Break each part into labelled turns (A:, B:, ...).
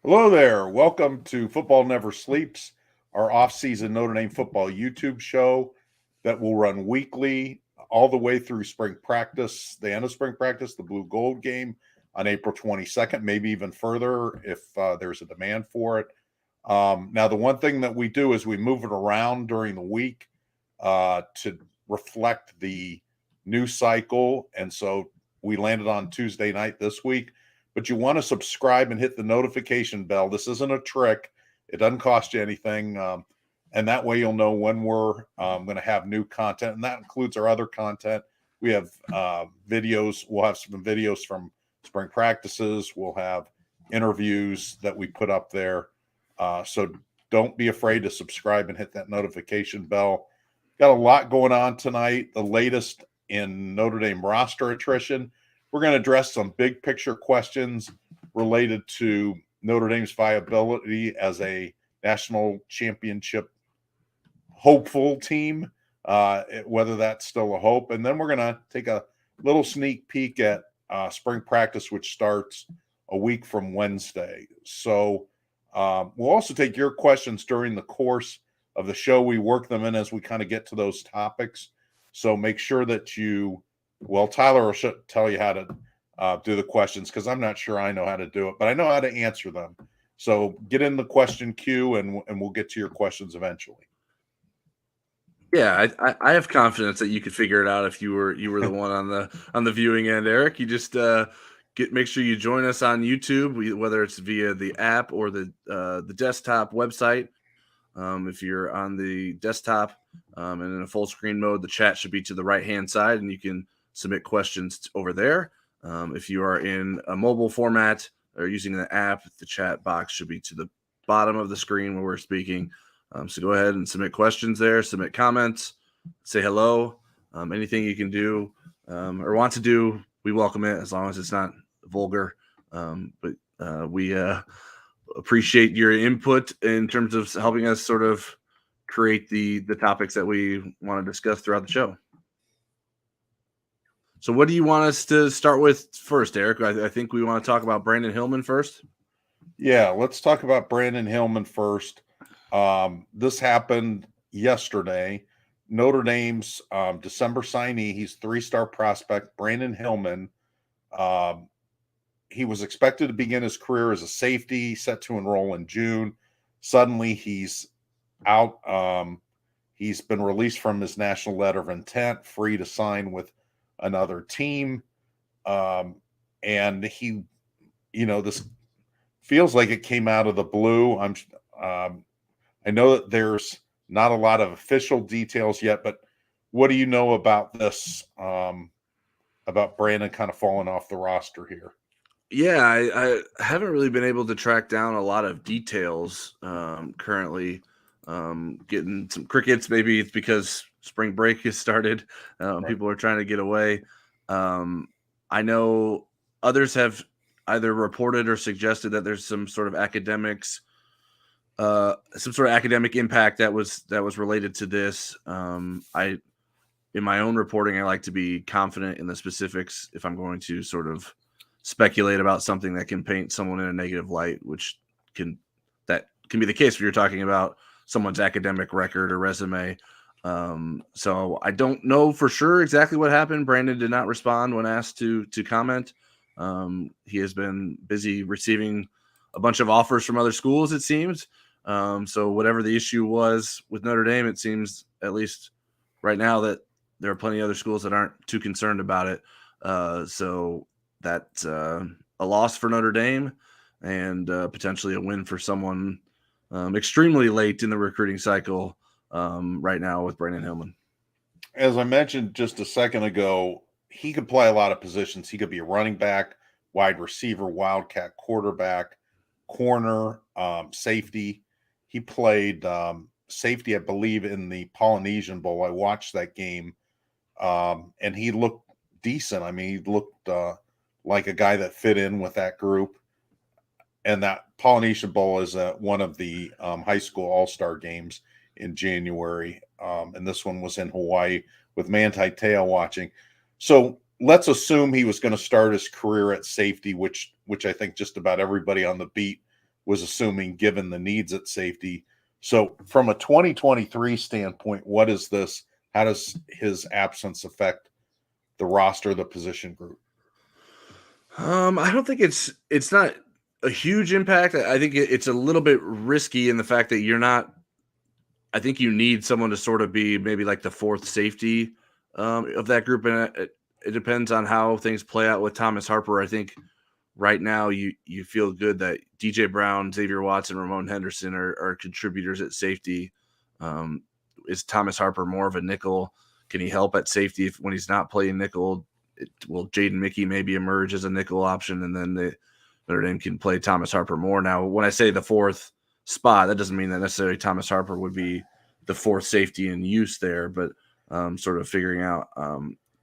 A: Hello there. Welcome to Football Never Sleeps, our off-season Notre Dame football YouTube show that will run weekly all the way through spring practice, the end of spring practice, the Blue Gold game on April 22nd, maybe even further if there's a demand for it. Now, the one thing that we do is we move it around during the week to reflect the news cycle. And so we landed on Tuesday night this week. But you want to subscribe and hit the notification bell. This isn't a trick. It doesn't cost you anything. And that way you'll know when we're going to have new content. And that includes our other content. We have videos. We'll have some videos from spring practices. We'll have interviews that we put up there. So don't be afraid to subscribe and hit that notification bell. Got a lot going on tonight. The latest in Notre Dame roster attrition. We're going to address some big picture questions related to Notre Dame's viability as a national championship hopeful team, whether that's still a hope. And then we're going to take a little sneak peek at spring practice, which starts a week from Wednesday. So we'll also take your questions during the course of the show. We work them in as we kind of get to those topics. So make sure that Tyler will tell you how to do the questions because I'm not sure I know how to do it, but I know how to answer them. So get in the question queue and we'll get to your questions eventually.
B: Yeah, I have confidence that you could figure it out if you were the one on the viewing end, Eric. You just make sure you join us on YouTube, whether it's via the app or the desktop website. If you're on the desktop and in a full screen mode, the chat should be to the right hand side, and you can submit questions over there. If you are in a mobile format or using the app, the chat box should be to the bottom of the screen where we're speaking. So go ahead and submit questions there, submit comments, say hello. Anything you can do or want to do, we welcome it as long as it's not vulgar. But we appreciate your input in terms of helping us sort of create the topics that we want to discuss throughout the show. So what do you want us to start with first, Eric? I think we want to talk about Brandyn Hillman first.
A: Yeah, let's talk about Brandyn Hillman first. This happened yesterday. Notre Dame's December signee, he's 3-star prospect, Brandyn Hillman. He was expected to begin his career as a safety, set to enroll in June. Suddenly he's out. He's been released from his national letter of intent, free to sign with another team. And he, this feels like it came out of the blue. I know that there's not a lot of official details yet, but what do you know about this, about Brandyn kind of falling off the roster here?
B: Yeah, I haven't really been able to track down a lot of details currently. Getting some crickets, maybe it's because spring break has started.
A: Right.
B: People are trying to get away. I know others have either reported or suggested that there's some sort of academic impact that was related to this. In my own reporting, I like to be confident in the specifics if I'm going to sort of speculate about something that can paint someone in a negative light, which can be the case when you're talking about someone's academic record or resume. So I don't know for sure exactly what happened. Brandyn did not respond when asked to comment. He has been busy receiving a bunch of offers from other schools, it seems. So whatever the issue was with Notre Dame, it seems at least right now that there are plenty of other schools that aren't too concerned about it. So that's a loss for Notre Dame and potentially a win for someone extremely late in the recruiting cycle right now with Brandyn Hillman.
A: As I mentioned just a second ago, he could play a lot of positions. He could be a running back, wide receiver, wildcat, quarterback, corner, safety. He played safety, I believe, in the Polynesian Bowl. I watched that game, and he looked decent. I mean, he looked like a guy that fit in with that group. And that Polynesian Bowl is one of the high school all-star games in January. And this one was in Hawaii with Manti Te'o watching. So let's assume he was going to start his career at safety, which I think just about everybody on the beat was assuming given the needs at safety. So from a 2023 standpoint, what is this? How does his absence affect the roster, the position group?
B: I don't think it's not a huge impact. I think it's a little bit risky in the fact that you're not. I think you need someone to sort of be maybe like the fourth safety of that group, and it depends on how things play out with Thomas Harper. I think right now you feel good that DJ Brown, Xavier Watson, Ramon Henderson are contributors at safety. Is Thomas Harper more of a nickel? Can he help at safety when he's not playing nickel? Will Jaden Mickey maybe emerge as a nickel option, and then Notre Dame can play Thomas Harper more? Now, when I say the fourth spot, that doesn't mean that necessarily Thomas Harper would be the fourth safety in use there, but sort of figuring out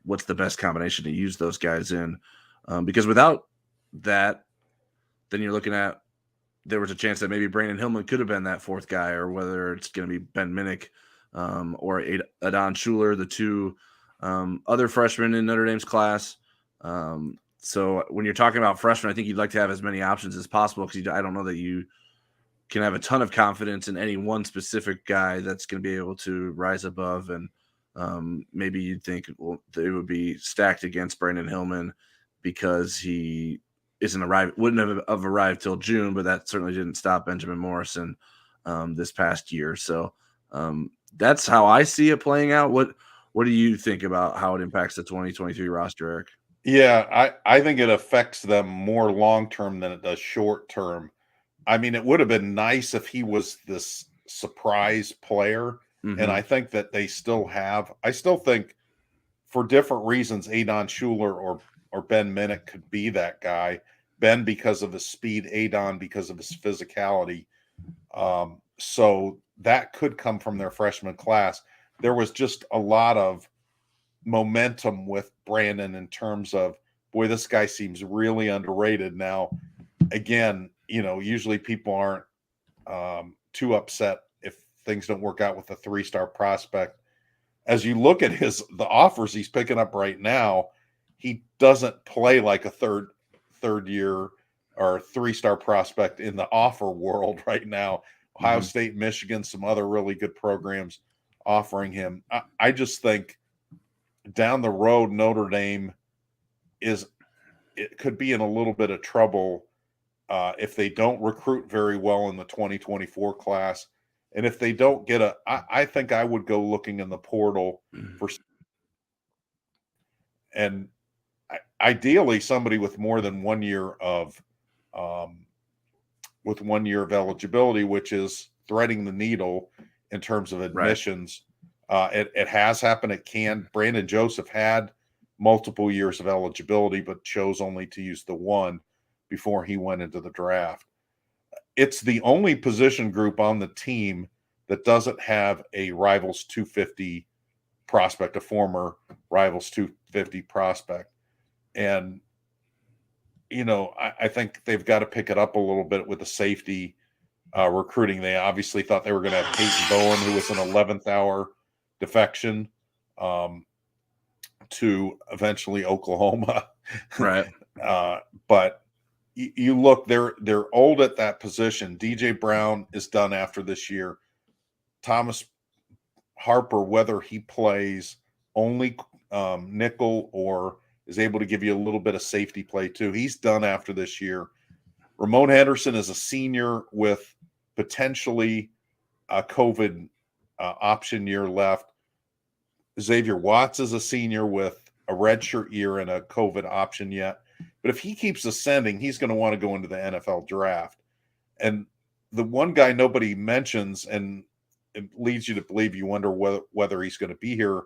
B: what's the best combination to use those guys in. Because without that, then you're looking at there was a chance that maybe Brandyn Hillman could have been that fourth guy, or whether it's going to be Ben Minnick or Adon Schuler, the two other freshmen in Notre Dame's class. So when you're talking about freshmen, I think you'd like to have as many options as possible, because I don't know that you can have a ton of confidence in any one specific guy that's going to be able to rise above. And maybe you'd think, well, they would be stacked against Brandyn Hillman because he wouldn't have arrived till June, but that certainly didn't stop Benjamin Morrison this past year. So that's how I see it playing out. What do you think about how it impacts the 2023 roster, Eric?
A: Yeah, I think it affects them more long-term than it does short-term. I mean, it would have been nice if he was this surprise player.
B: Mm-hmm.
A: And I think that I still think for different reasons, Adon Schuler or Ben Minnick could be that guy. Ben because of his speed, Adon because of his physicality. So that could come from their freshman class. There was just a lot of momentum with Brandyn in terms of, boy, this guy seems really underrated. Now, again, usually people aren't too upset if things don't work out with a 3-star prospect. As you look at the offers he's picking up right now, he doesn't play like a third year or 3-star prospect in the offer world right now. Ohio State, Michigan, some other really good programs offering him. I just think down the road, Notre Dame could be in a little bit of trouble if they don't recruit very well in the 2024 class. And if they don't get I think I would go looking in the portal for, and ideally somebody with more than 1 year of eligibility, which is threading the needle in terms of admissions. Right. It has happened at Can. Brandon Joseph had multiple years of eligibility, but chose only to use the one before he went into the draft. It's the only position group on the team that doesn't have a Rivals 250 prospect, a former Rivals 250 prospect. And, I think they've got to pick it up a little bit with the safety recruiting. They obviously thought they were going to have Peyton Bowen, who was an 11th hour defection to eventually Oklahoma.
B: Right.
A: But you look, they're old at that position. DJ Brown is done after this year. Thomas Harper, whether he plays only nickel or is able to give you a little bit of safety play too, he's done after this year. Ramon Henderson is a senior with potentially a COVID option year left. Xavier Watts is a senior with a redshirt year and a COVID option yet. But if he keeps ascending, he's going to want to go into the NFL draft. And the one guy nobody mentions, and it leads you to believe, you wonder whether he's going to be here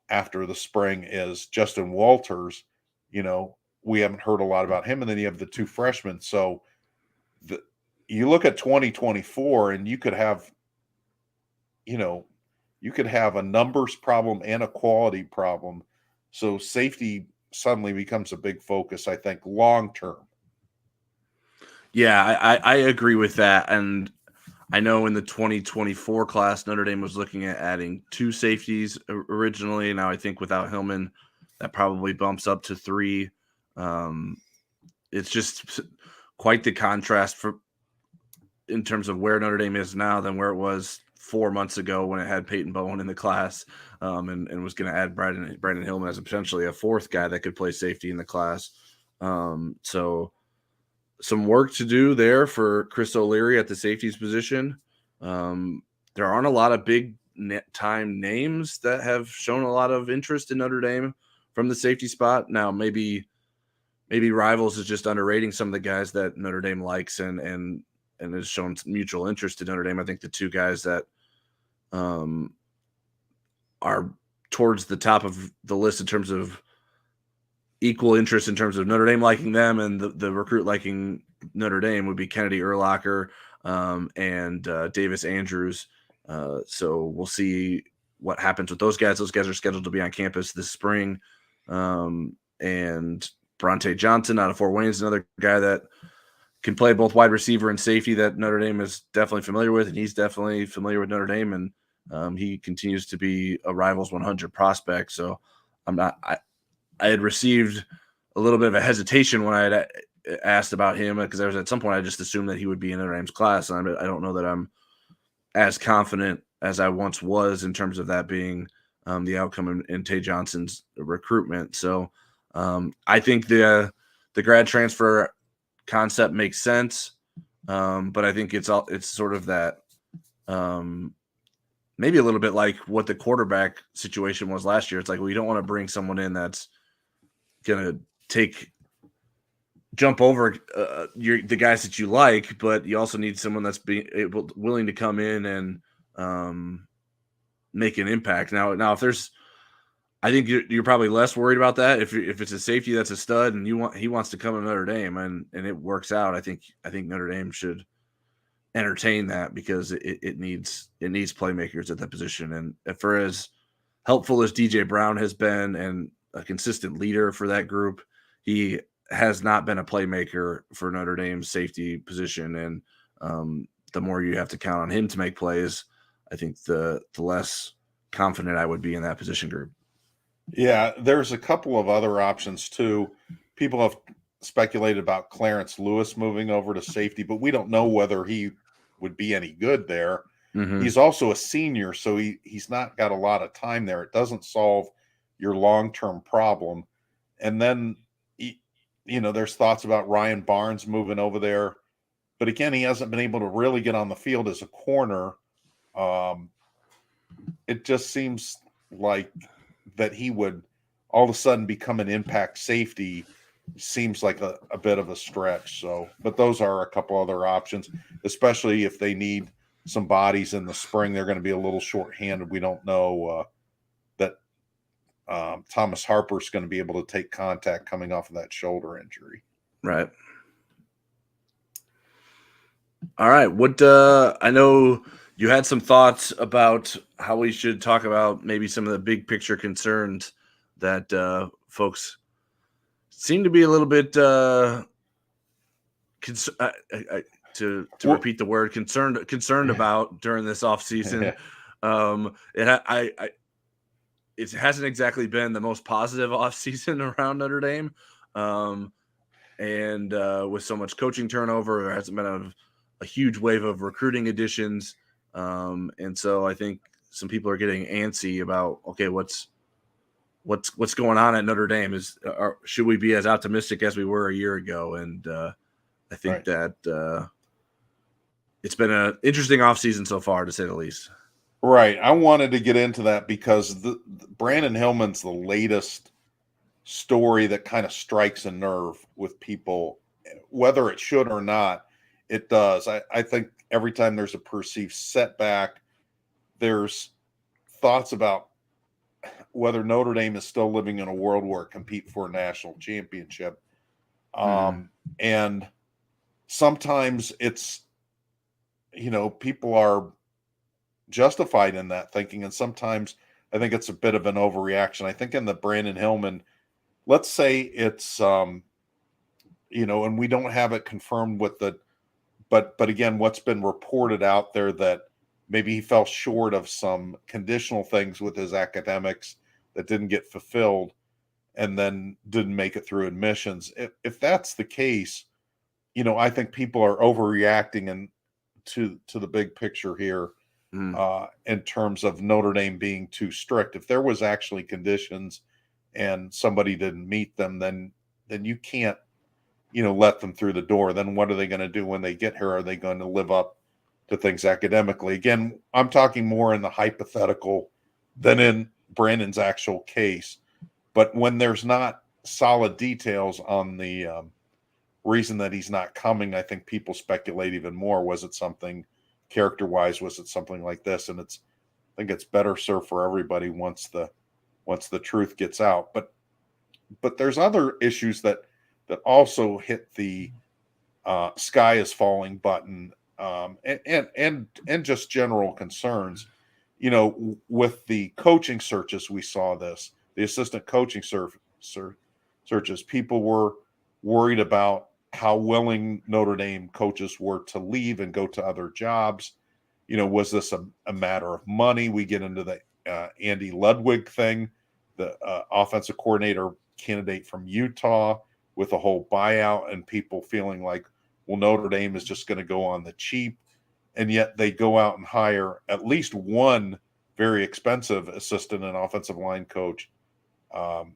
A: after the spring, is Justin Walters. We haven't heard a lot about him. And then you have the two freshmen. So you look at 2024 and you could have, a numbers problem and a quality problem. So safety suddenly becomes a big focus, I think, long term.
B: Yeah, I agree with that. And I know in the 2024 class, Notre Dame was looking at adding 2 safeties originally. Now I think without Hillman, that probably bumps up to 3. It's just quite the contrast in terms of where Notre Dame is now than where it was 4 months ago when it had Peyton Bowen in the class, and was going to add Brandyn Hillman as potentially a fourth guy that could play safety in the class. So some work to do there for Chris O'Leary at the safeties position. There aren't a lot of big time names that have shown a lot of interest in Notre Dame from the safety spot. Now, maybe Rivals is just underrating some of the guys that Notre Dame likes and has shown mutual interest in Notre Dame. I think the two guys that are towards the top of the list in terms of equal interest in terms of Notre Dame liking them and the recruit liking Notre Dame would be Kennedy Urlacher and Davis Andrews. So we'll see what happens with those guys. Those guys are scheduled to be on campus this spring. And Bronte Johnson out of Fort Wayne is another guy that can play both wide receiver and safety that Notre Dame is definitely familiar with, and he's definitely familiar with Notre Dame, and he continues to be a Rivals 100 prospect. So I had received a little bit of a hesitation when I had asked about him because there was at some point I just assumed that he would be in Notre Dame's class, and I don't know that I'm as confident as I once was in terms of that being the outcome in Tay Johnson's recruitment. So I think the grad transfer concept makes sense, but I think it's sort of that maybe a little bit like what the quarterback situation was last year. It's like, well, you don't want to bring someone in that's going to jump over the guys that you like, but you also need someone that's willing to come in and make an impact. Now, if there's, I think you're probably less worried about that if it's a safety that's a stud and he wants to come to Notre Dame and it works out. I think Notre Dame should entertain that because it needs playmakers at that position. And for as helpful as DJ Brown has been and a consistent leader for that group, he has not been a playmaker for Notre Dame's safety position. And the more you have to count on him to make plays, I think the less confident I would be in that position group.
A: Yeah, there's a couple of other options too. People have speculated about Clarence Lewis moving over to safety, but we don't know whether he would be any good there.
B: Mm-hmm.
A: He's also a senior, so he's not got a lot of time there. It doesn't solve your long-term problem. And then, there's thoughts about Ryan Barnes moving over there. But again, he hasn't been able to really get on the field as a corner. It just seems like that he would all of a sudden become an impact safety seems like a bit of a stretch. So, but those are a couple other options, especially if they need some bodies in the spring. They're going to be a little short-handed. We don't know that Thomas Harper's going to be able to take contact coming off of that shoulder injury.
B: Right. All right. What I know you had some thoughts about how we should talk about maybe some of the big picture concerns that folks seem to be a little bit to repeat the word concerned about during this offseason. It hasn't exactly been the most positive offseason around Notre Dame. And with so much coaching turnover, there hasn't been a huge wave of recruiting additions. And so I think some people are getting antsy about, okay, what's going on at Notre Dame? Should we be as optimistic as we were a year ago? And I think that it's been an interesting offseason so far, to say the least.
A: Right. I wanted to get into that because Brandyn Hillman's the latest story that kind of strikes a nerve with people, whether it should or not. It does. I think every time there's a perceived setback, there's thoughts about whether Notre Dame is still living in a world where it compete for a national championship. And sometimes it's, people are justified in that thinking. And sometimes I think it's a bit of an overreaction. I think in the Brandyn Hillman, let's say it's, and we don't have it confirmed with but again, what's been reported out there that maybe he fell short of some conditional things with his academics that didn't get fulfilled and then didn't make it through admissions. If that's the case, I think people are overreacting and to the big picture here
B: Mm.
A: in terms of Notre Dame being too strict. If there was actually conditions and somebody didn't meet them, then you can't, let them through the door. Then what are they going to do when they get here? Are they going to live up to things academically? Again, I'm talking more in the hypothetical than in Brandon's actual case. But when there's not solid details on the reason that he's not coming, I think people speculate even more. Was it something character-wise? Was it something like this? And I think it's better served for everybody once the truth gets out. But there's other issues that also hit the sky is falling button, and just general concerns. With the coaching searches, we saw this. The assistant coaching searches. People were worried about how willing Notre Dame coaches were to leave and go to other jobs. Was this a matter of money? We get into the Andy Ludwig thing, the offensive coordinator candidate from Utah, with a whole buyout, and people feeling like, well, Notre Dame is just going to go on the cheap. And yet they go out and hire at least one very expensive assistant and offensive line coach, Joe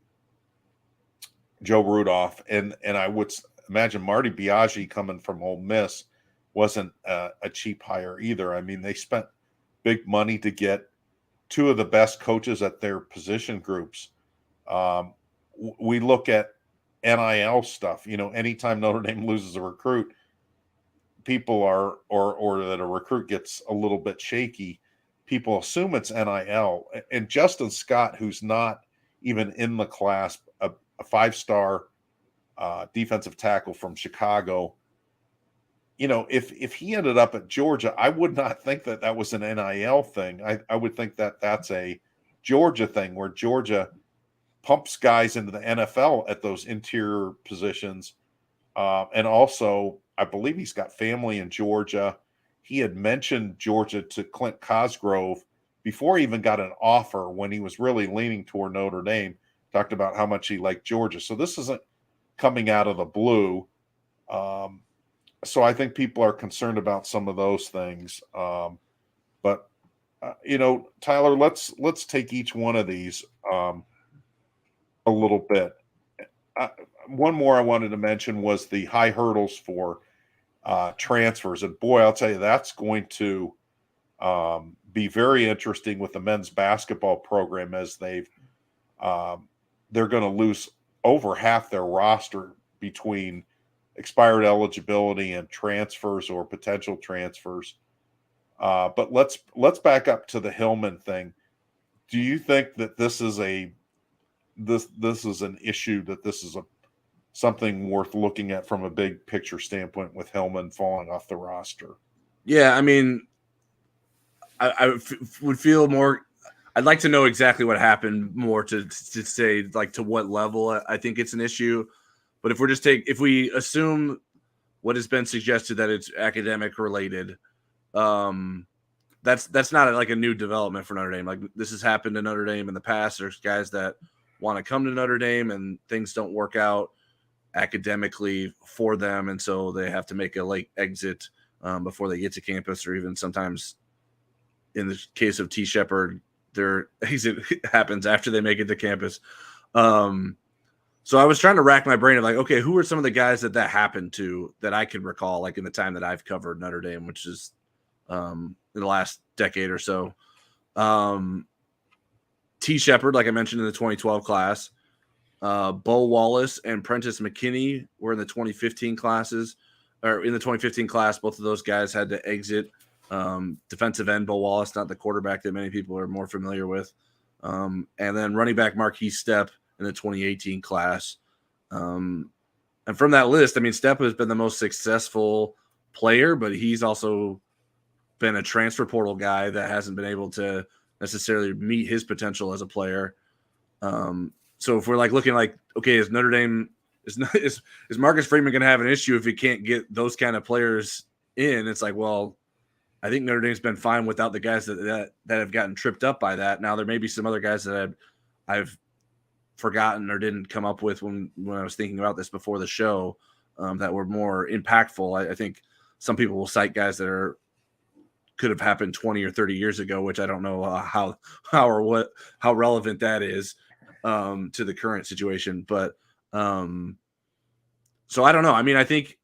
A: Rudolph. And I would imagine Marty Biaggi coming from Ole Miss wasn't a cheap hire either. I mean, they spent big money to get two of the best coaches at their position groups. We look at NIL stuff. Anytime Notre Dame loses a recruit, people are, or that a recruit gets a little bit shaky, people assume it's NIL. And Justin Scott, who's not even in the class, a 5-star defensive tackle from Chicago, if he ended up at Georgia, I would not think that was an NIL thing. I would think that that's a Georgia thing, where Georgia pumps guys into the NFL at those interior positions. And also, I believe he's got family in Georgia. He had mentioned Georgia to Clint Cosgrove before he even got an offer, when he was really leaning toward Notre Dame, talked about how much he liked Georgia. So this isn't coming out of the blue. So I think people are concerned about some of those things. But Tyler, let's take each one of these a little bit. One more I wanted to mention was the high hurdles for transfers. And boy, I'll tell you, that's going to be very interesting with the men's basketball program, as they're going to lose over half their roster between expired eligibility and transfers or potential transfers. But let's back up to the Hillman thing. Do you think that this is this is an issue, that this is something worth looking at from a big picture standpoint, with Hillman falling off the roster?
B: Yeah, I mean, I would feel more. I'd like to know exactly what happened more to say, like, to what level I think it's an issue. But if we assume what has been suggested, that it's academic related, that's not like a new development for Notre Dame. Like, this has happened to Notre Dame in the past. There's guys that want to come to Notre Dame and things don't work out academically for them, and so they have to make a late exit before they get to campus, or even sometimes, in the case of T. Shepard, their exit happens after they make it to campus. So I was trying to rack my brain of, like, okay, who are some of the guys that happened to that I can recall, like, in the time that I've covered Notre Dame, which is in the last decade or so. T. Shepard, like I mentioned, in the 2012 class. Bo Wallace and Prentice McKinney were in the 2015 classes, or in the 2015 class. Both of those guys had to exit. Defensive end Bo Wallace, not the quarterback that many people are more familiar with. And then running back Marquis Stepp in the 2018 class. And from that list, I mean, Stepp has been the most successful player, but he's also been a transfer portal guy that hasn't been able to necessarily meet his potential as a player. So if we're like looking like, okay, is Notre Dame is Marcus Freeman going to have an issue if he can't get those kind of players in? It's like, well, I think Notre Dame's been fine without the guys that have gotten tripped up by that. Now there may be some other guys that I've forgotten or didn't come up with when I was thinking about this before the show that were more impactful. I think some people will cite guys that are could have happened 20 or 30 years ago, which I don't know how relevant that is to the current situation. But so I don't know. I mean, I think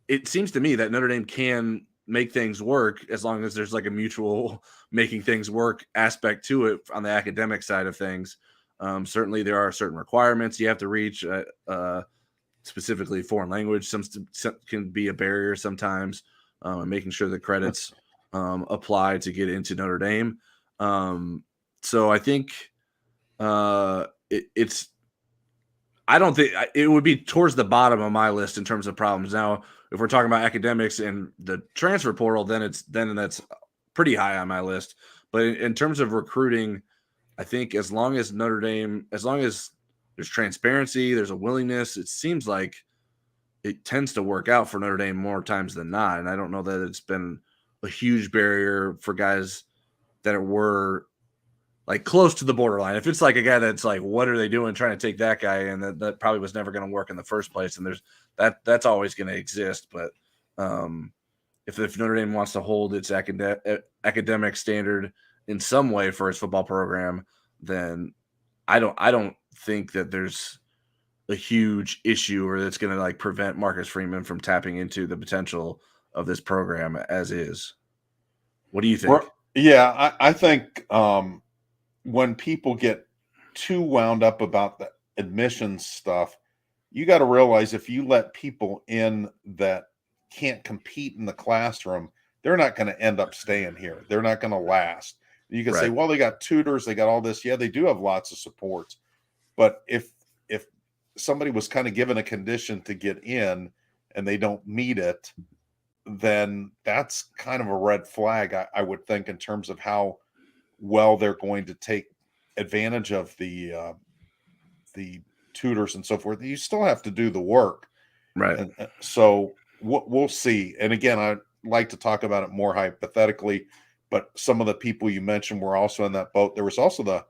B: it seems to me that Notre Dame can make things work as long as there's like a mutual making things work aspect to it on the academic side of things. Certainly there are certain requirements you have to reach, specifically foreign language. Some can be a barrier sometimes, and making sure the credits apply to get into Notre Dame. So I think it's I don't think it would be towards the bottom of my list in terms of problems. Now, if we're talking about academics and the transfer portal, then that's pretty high on my list. But in terms of recruiting, I think as long as Notre Dame, as long as there's transparency, there's a willingness, it seems like it tends to work out for Notre Dame more times than not. And I don't know that it's been a huge barrier for guys that were like close to the borderline. If it's like a guy that's like, what are they doing trying to take that guy? And that probably was never going to work in the first place. And that's always going to exist. But if Notre Dame wants to hold its academic standard in some way for its football program, then I don't think that there's a huge issue or that's going to like prevent Marcus Freeman from tapping into the potential of this program as is. What do you think?
A: Yeah, I think when people get too wound up about the admissions stuff, you got to realize if you let people in that can't compete in the classroom, they're not going to end up staying here. They're not going to last. You can say, well, they got tutors, they got all this. Yeah, they do have lots of supports. But if somebody was kind of given a condition to get in and they don't meet it, then that's kind of a red flag, I would think, in terms of how well they're going to take advantage of the tutors and so forth. You still have to do the work.
B: Right.
A: And so we'll see. And again, I'd like to talk about it more hypothetically, but some of the people you mentioned were also in that boat. There was also the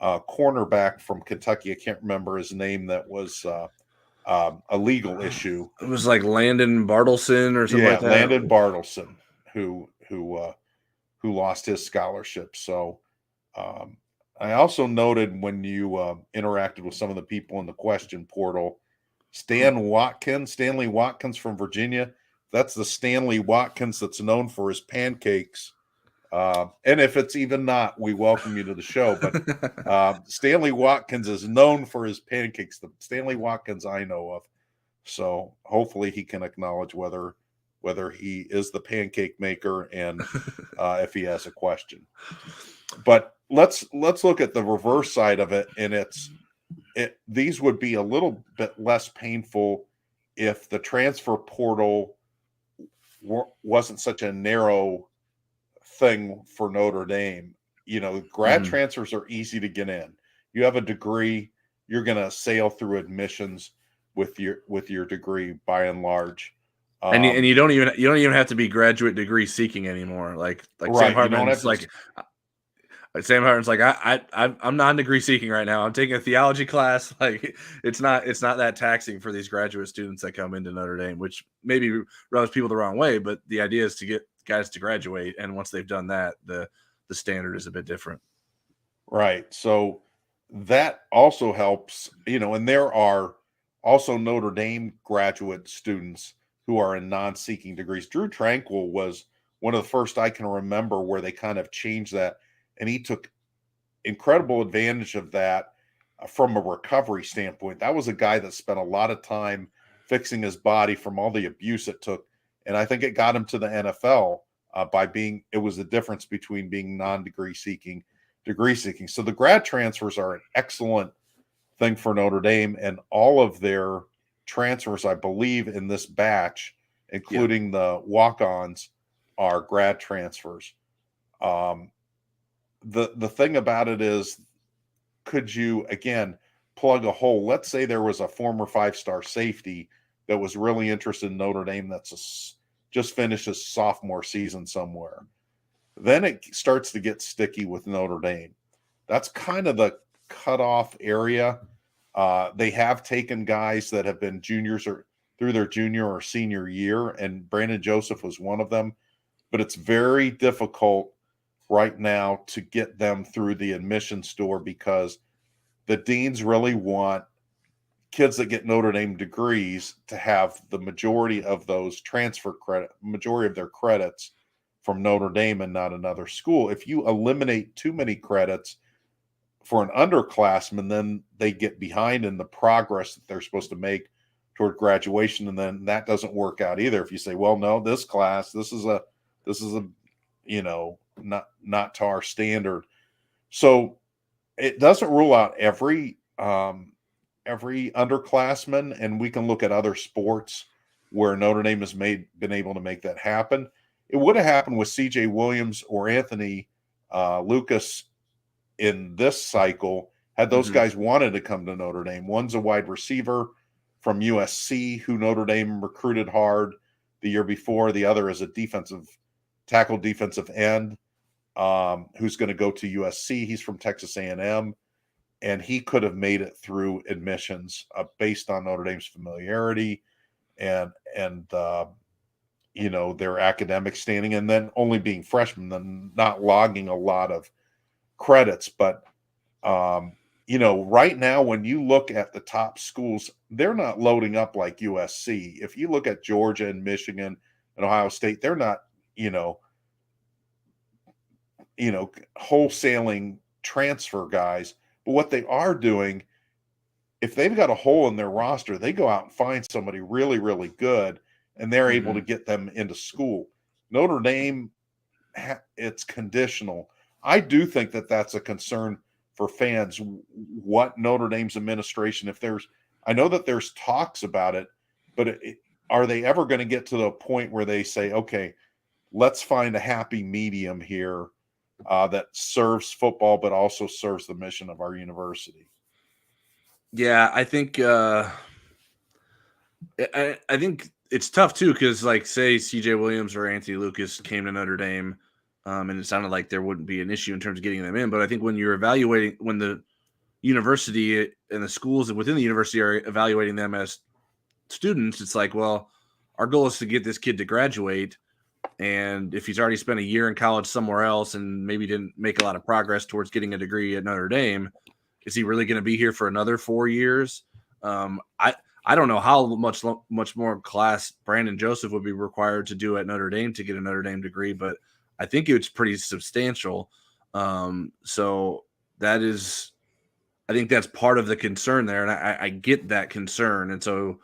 A: cornerback from Kentucky. I can't remember his name. That was a legal issue.
B: It was like Landon Bartleson or something like that.
A: Landon Bartleson, who lost his scholarship. So I also noted when you interacted with some of the people in the question portal, Stanley Watkins from Virginia. That's the Stanley Watkins that's known for his pancakes. And if it's even not, we welcome you to the show. But Stanley Watkins is known for his pancakes, the Stanley Watkins I know of. So hopefully he can acknowledge whether he is the pancake maker and if he has a question. But let's look at the reverse side of it, and these would be a little bit less painful if the transfer portal wasn't such a narrow thing for Notre Dame. Grad transfers are easy to get in. You have a degree, you're going to sail through admissions with your degree by and large.
B: And you don't even have to be graduate degree seeking anymore. Like right. Sam Hartman's like Sam Hartman's like I'm non-degree seeking right now. I'm taking a theology class. Like it's not that taxing for these graduate students that come into Notre Dame, which maybe rubs people the wrong way. But the idea is to get guys to graduate, and once they've done that, the standard is a bit different.
A: Right. So that also helps. And there are also Notre Dame graduate students who are in non-seeking degrees. Drew Tranquil was one of the first I can remember where they kind of changed that. And he took incredible advantage of that from a recovery standpoint. That was a guy that spent a lot of time fixing his body from all the abuse it took. And I think it got him to the NFL it was the difference between being non-degree seeking, degree seeking. So the grad transfers are an excellent thing for Notre Dame, and all of their transfers, I believe, in this batch, including the walk-ons, are grad transfers. The thing about it is, could you, again, plug a hole? Let's say there was a former 5-star safety that was really interested in Notre Dame that's just finished his sophomore season somewhere. Then it starts to get sticky with Notre Dame. That's kind of the cutoff area. They have taken guys that have been juniors or through their junior or senior year, and Brandon Joseph was one of them. but it's very difficult right now to get them through the admissions door because the deans really want kids that get Notre Dame degrees to have the majority of those majority of their credits from Notre Dame and not another school. If you eliminate too many credits for an underclassman, then they get behind in the progress that they're supposed to make toward graduation, and then that doesn't work out either. If you say, well, no, this class, this is a not to our standard. So it doesn't rule out every underclassman, and we can look at other sports where Notre Dame has been able to make that happen. It would have happened with C.J. Williams or Anthony Lucas in this cycle had those guys wanted to come to Notre Dame. One's a wide receiver from USC who Notre Dame recruited hard the year before. The other is a defensive end who's going to go to USC. He's from Texas A&M, and he could have made it through admissions based on Notre Dame's familiarity and their academic standing, and then only being freshmen and not logging a lot of credits. But right now when you look at the top schools, they're not loading up like USC. If you look at Georgia and Michigan and Ohio State, they're not wholesaling transfer guys. But what they are doing, if they've got a hole in their roster, they go out and find somebody really, really good, and they're able to get them into school. Notre Dame, it's conditional. I do think that that's a concern for fans. What Notre Dame's administration, I know that there's talks about it, but are they ever going to get to the point where they say, okay, let's find a happy medium here that serves football, but also serves the mission of our university?
B: Yeah, I think I think it's tough too, because like say C.J. Williams or Anthony Lucas came to Notre Dame, and it sounded like there wouldn't be an issue in terms of getting them in. But I think when you're evaluating, when the university and the schools within the university are evaluating them as students, it's like, well, our goal is to get this kid to graduate. And if he's already spent a year in college somewhere else and maybe didn't make a lot of progress towards getting a degree at Notre Dame, is he really going to be here for another 4 years? I don't know how much more class Brandon Joseph would be required to do at Notre Dame to get a Notre Dame degree, but I think it's pretty substantial. So that is, I think that's part of the concern there, and I get that concern. And so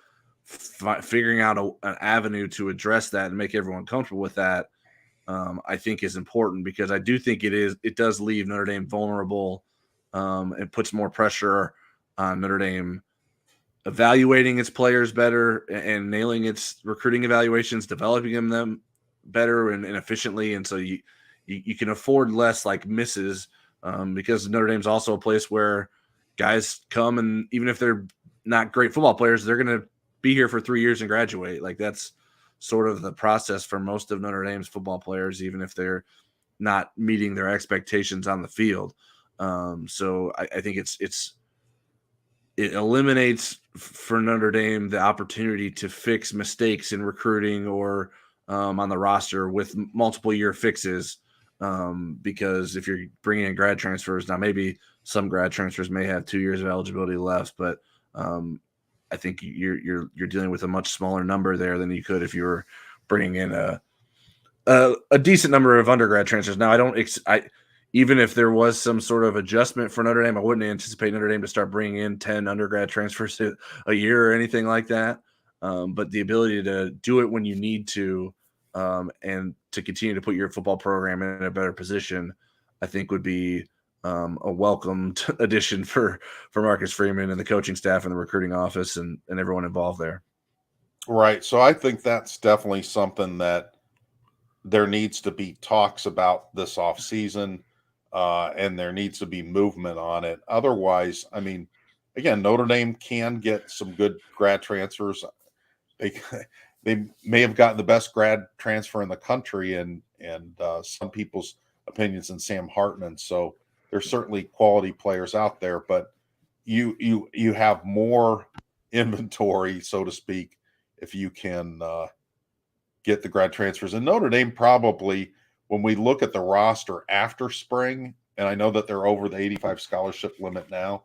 B: figuring out an avenue to address that and make everyone comfortable with that, I think is important, because I do think it does leave Notre Dame vulnerable. It puts more pressure on Notre Dame evaluating its players better and nailing its recruiting evaluations, developing them better and efficiently. And so you can afford less like misses, because Notre Dame's also a place where guys come, and even if they're not great football players, they're going to be here for 3 years and graduate. Like that's sort of the process for most of Notre Dame's football players, even if they're not meeting their expectations on the field. So I think it eliminates for Notre Dame the opportunity to fix mistakes in recruiting or on the roster with multiple year fixes. Because if you're bringing in grad transfers, now maybe some grad transfers may have 2 years of eligibility left, but I think you're dealing with a much smaller number there than you could if you were bringing in a decent number of undergrad transfers. Now, even if there was some sort of adjustment for Notre Dame, I wouldn't anticipate Notre Dame to start bringing in 10 undergrad transfers a year or anything like that. But the ability to do it when you need to, and to continue to put your football program in a better position, I think would be a welcomed addition for Marcus Freeman and the coaching staff and the recruiting office and everyone involved there.
A: Right. So I think that's definitely something that there needs to be talks about this offseason, and there needs to be movement on it. Otherwise, I mean, again, Notre Dame can get some good grad transfers. They may have gotten the best grad transfer in the country, and some people's opinions in Sam Hartman. So there's certainly quality players out there, but you have more inventory, so to speak, if you can get the grad transfers. And Notre Dame probably, when we look at the roster after spring, and I know that they're over the 85 scholarship limit now,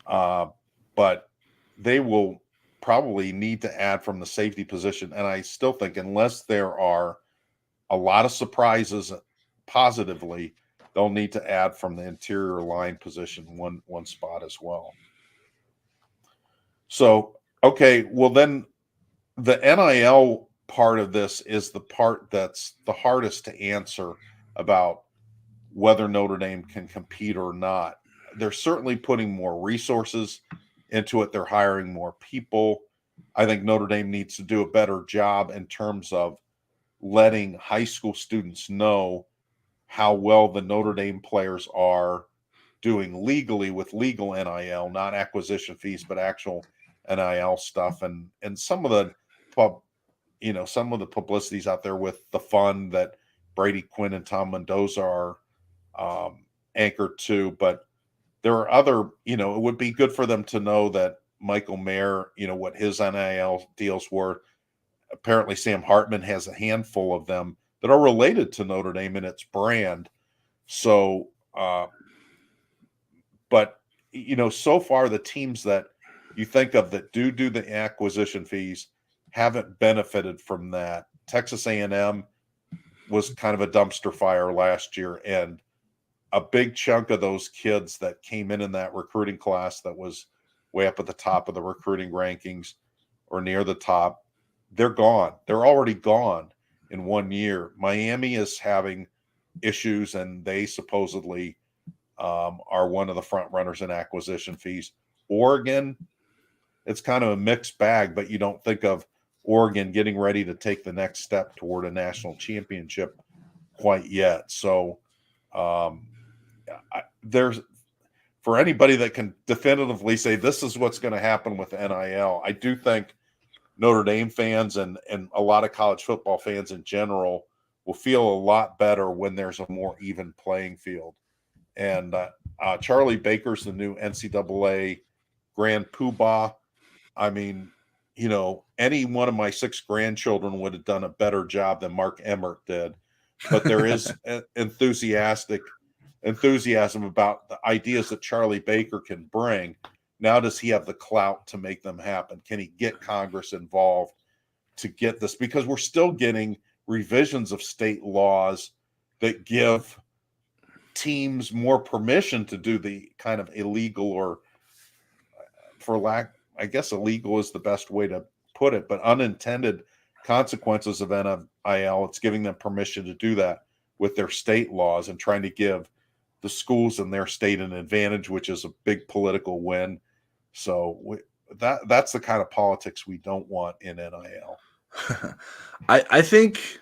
A: but they will probably need to add from the safety position. And I still think unless there are a lot of surprises positively, they'll need to add from the interior line position one spot as well. So, okay, well then the NIL part of this is the part that's the hardest to answer about whether Notre Dame can compete or not. They're certainly putting more resources into it. They're hiring more people. I think Notre Dame needs to do a better job in terms of letting high school students know how well the Notre Dame players are doing legally with legal NIL, not acquisition fees, but actual NIL stuff. And some of the some of the publicities out there with the fund that Brady Quinn and Tom Mendoza are anchored to, but there are other, it would be good for them to know that Michael Mayer, what his NIL deals were. Apparently Sam Hartman has a handful of them that are related to Notre Dame and its brand. So, but, so far the teams that you think of that do the acquisition fees haven't benefited from that. Texas A&M was kind of a dumpster fire last year, and a big chunk of those kids that came in that recruiting class that was way up at the top of the recruiting rankings or near the top, they're gone. They're already gone in 1 year. Miami is having issues, and they supposedly are one of the front runners in acquisition fees. Oregon, it's kind of a mixed bag, but you don't think of Oregon getting ready to take the next step toward a national championship quite yet. So there's, for anybody that can definitively say this is what's going to happen with NIL, I do think Notre Dame fans and a lot of college football fans in general will feel a lot better when there's a more even playing field. And Charlie Baker's the new NCAA Grand Poobah. I mean, any one of my 6 grandchildren would have done a better job than Mark Emmert did. But there is enthusiasm about the ideas that Charlie Baker can bring. Now, does he have the clout to make them happen? Can he get Congress involved to get this? Because we're still getting revisions of state laws that give teams more permission to do the kind of illegal, or for lack, I guess illegal is the best way to put it, but unintended consequences of NIL. It's giving them permission to do that with their state laws and trying to give the schools in their state an advantage, which is a big political win. So that's the kind of politics we don't want in NIL.
B: I think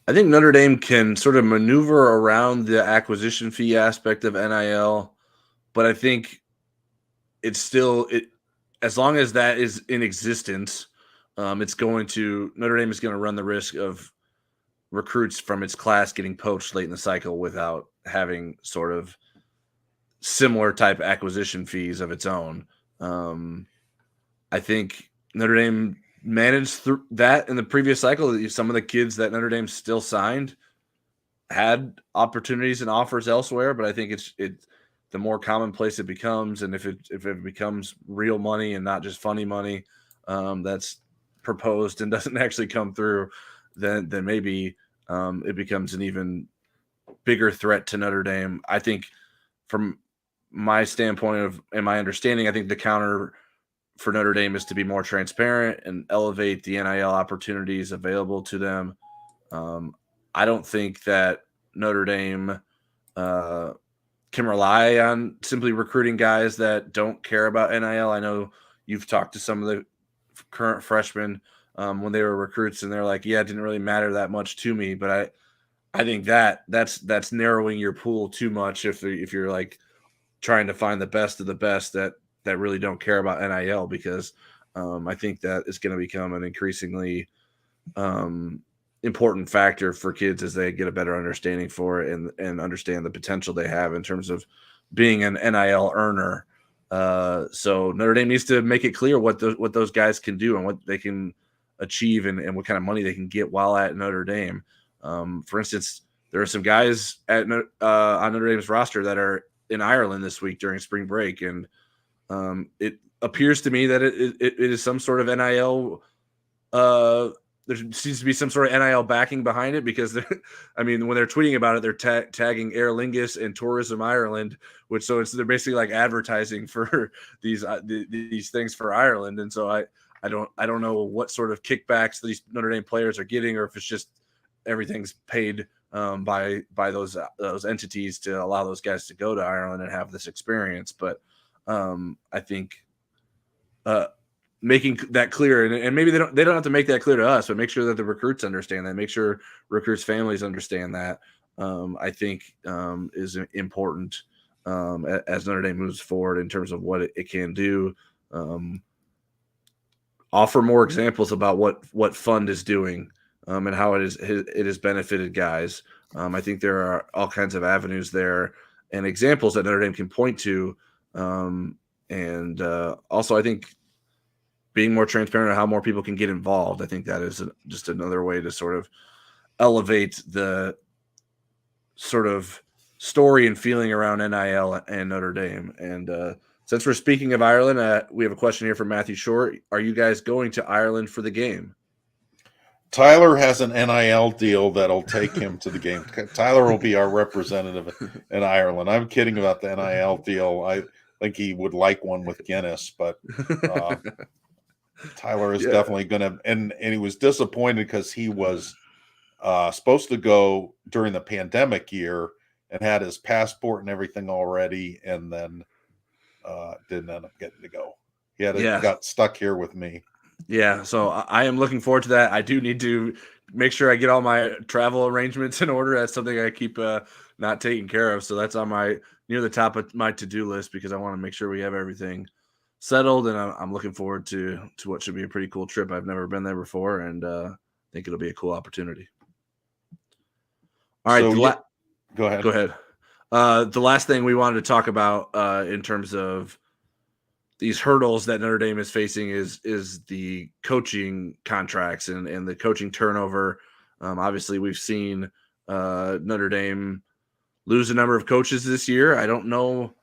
B: Notre Dame can sort of maneuver around the acquisition fee aspect of NIL, but I think it's still as long as that is in existence, Notre Dame is going to run the risk of recruits from its class getting poached late in the cycle without having sort of similar type acquisition fees of its own. I think Notre Dame managed through that in the previous cycle. Some of the kids that Notre Dame still signed had opportunities and offers elsewhere, but I think it's the more commonplace it becomes, and if it becomes real money and not just funny money that's proposed and doesn't actually come through, then maybe it becomes an even bigger threat to Notre Dame. I think from my standpoint and my understanding, I think the counter for Notre Dame is to be more transparent and elevate the NIL opportunities available to them. I don't think that Notre Dame can rely on simply recruiting guys that don't care about NIL. I know you've talked to some of the current freshmen when they were recruits, and they're like, yeah, it didn't really matter that much to me. But I think that's narrowing your pool too much if you're like trying to find the best of the best that really don't care about NIL, because I think that is going to become an increasingly important factor for kids as they get a better understanding for it and understand the potential they have in terms of being an NIL earner. So Notre Dame needs to make it clear what those guys can do and what they can achieve and what kind of money they can get while at Notre Dame. For instance, there are some guys on Notre Dame's roster that are in Ireland this week during spring break, and it appears to me that it is some sort of NIL. There seems to be some sort of NIL backing behind it, because when they're tweeting about it, they're tagging Aer Lingus and Tourism Ireland, they're basically like advertising for these things for Ireland. And so I don't know what sort of kickbacks these Notre Dame players are getting, or if it's just everything's paid by those entities to allow those guys to go to Ireland and have this experience. But I think making that clear, and maybe they don't have to make that clear to us, but make sure that the recruits understand that, make sure recruits' families understand that, I think is important as Notre Dame moves forward in terms of what it can do. Offer more examples about what Fund is doing and how it has benefited guys. I think there are all kinds of avenues there and examples that Notre Dame can point to. And also, I think being more transparent on how more people can get involved. I think that is just another way to sort of elevate the sort of story and feeling around NIL and Notre Dame. And since we're speaking of Ireland, we have a question here from Matthew Short. Are you guys going to Ireland for the game?
A: Tyler has an NIL deal that'll take him to the game. Tyler will be our representative in Ireland. I'm kidding about the NIL deal. I think he would like one with Guinness, but Tyler is definitely going to, and he was disappointed because he was supposed to go during the pandemic year and had his passport and everything already, and then didn't end up getting to go. He got stuck here with me.
B: Yeah, so I am looking forward to that. I do need to make sure I get all my travel arrangements in order. That's something I keep not taking care of. So that's on near the top of my to-do list, because I want to make sure we have everything settled, and I'm looking forward to what should be a pretty cool trip. I've never been there before, and I think it'll be a cool opportunity. All right,
A: so go ahead.
B: Go ahead. The last thing we wanted to talk about in terms of these hurdles that Notre Dame is facing is the coaching contracts and the coaching turnover. Obviously, we've seen Notre Dame lose a number of coaches this year. I don't know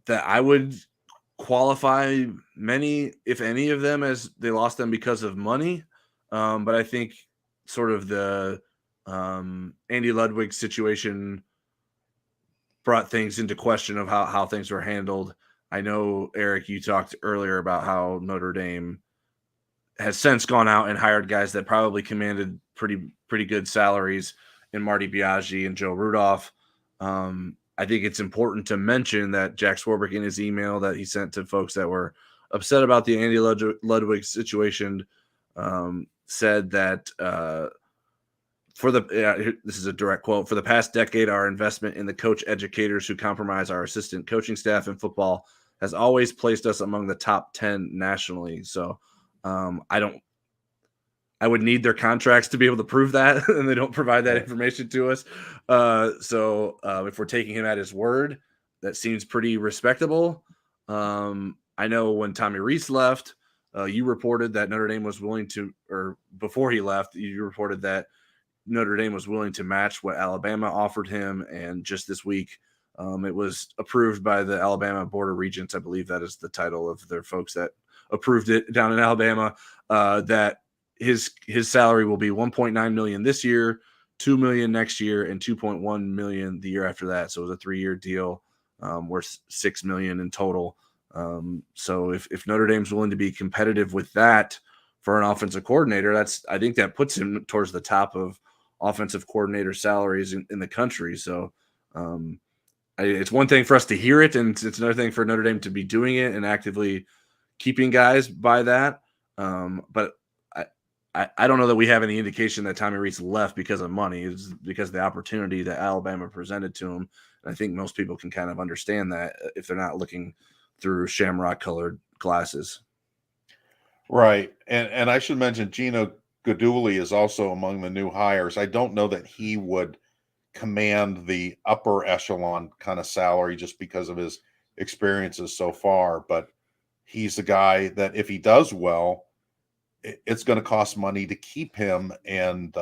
B: that I would qualify many, if any of them, as they lost them because of money. But I think sort of the Andy Ludwig situation brought things into question of how things were handled. I know, Eric, you talked earlier about how Notre Dame has since gone out and hired guys that probably commanded pretty good salaries in Marty Biaggi and Joe Rudolph. I think it's important to mention that Jack Swarbrick, in his email that he sent to folks that were upset about the Andy Ludwig situation, said that this is a direct quote, "For the past decade, our investment in the coach educators who compromise our assistant coaching staff in football has always placed us among the top 10 nationally." So I would need their contracts to be able to prove that, and they don't provide that information to us. So if we're taking him at his word, that seems pretty respectable. I know when Tommy Rees left, you reported that Notre Dame was willing to, or before he left, you reported that Notre Dame was willing to match what Alabama offered him. And just this week, it was approved by the Alabama Board of Regents. I believe that is the title of their folks that approved it down in Alabama, that his salary will be $1.9 million this year, $2 million next year, and $2.1 million the year after that. So it was a 3-year deal, worth $6 million in total. So if Notre Dame's willing to be competitive with that for an offensive coordinator, I think that puts him towards the top of offensive coordinator salaries in the country. So it's one thing for us to hear it, and it's another thing for Notre Dame to be doing it and actively keeping guys by that. But I don't know that we have any indication that Tommy Rees left because of money. It's because of the opportunity that Alabama presented to him. And I think most people can kind of understand that if they're not looking through shamrock-colored glasses.
A: Right. And I should mention Gino Guidugli is also among the new hires. I don't know that he would command the upper echelon kind of salary just because of his experiences so far, but he's the guy that if he does well, it's going to cost money to keep him. And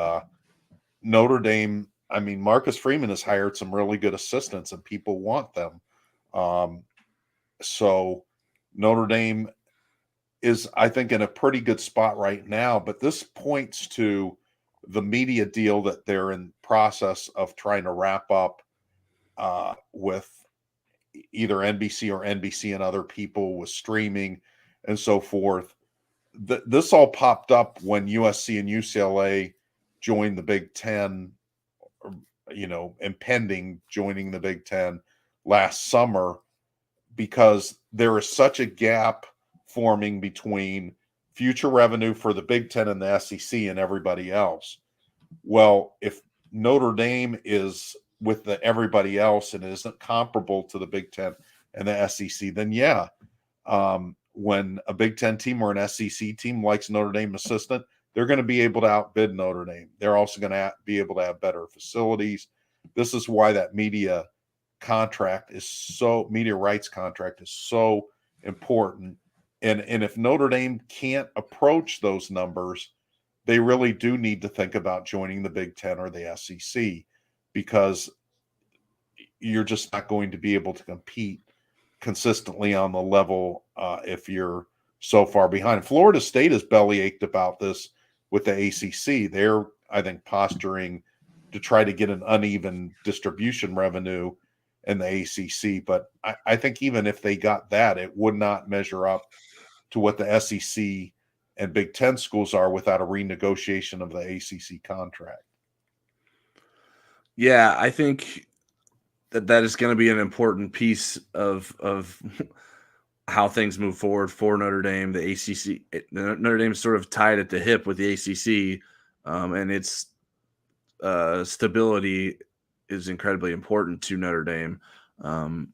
A: Notre Dame, I mean, Marcus Freeman has hired some really good assistants, and people want them. So Notre Dame is, I think, in a pretty good spot right now. But this points to the media deal that they're in process of trying to wrap up with either NBC or NBC and other people with streaming and so forth. This all popped up when USC and UCLA joined the Big Ten, impending joining the Big Ten last summer, because there is such a gap forming between future revenue for the Big Ten and the SEC and everybody else. Well, if Notre Dame is with everybody else and isn't comparable to the Big Ten and the SEC, then yeah, when a Big Ten team or an SEC team likes Notre Dame assistant, they're going to be able to outbid Notre Dame. They're also going to be able to have better facilities. This is why that media rights contract is so important. And if Notre Dame can't approach those numbers, they really do need to think about joining the Big Ten or the SEC, because you're just not going to be able to compete consistently on the level if you're so far behind. Florida State has bellyached about this with the ACC. They're, I think, posturing to try to get an uneven distribution revenue in the ACC. But I think even if they got that, it would not measure up to what the SEC and Big Ten schools are without a renegotiation of the ACC contract.
B: Yeah, I think that is going to be an important piece of how things move forward for Notre Dame. The ACC, Notre Dame is sort of tied at the hip with the ACC, and its stability is incredibly important to Notre Dame.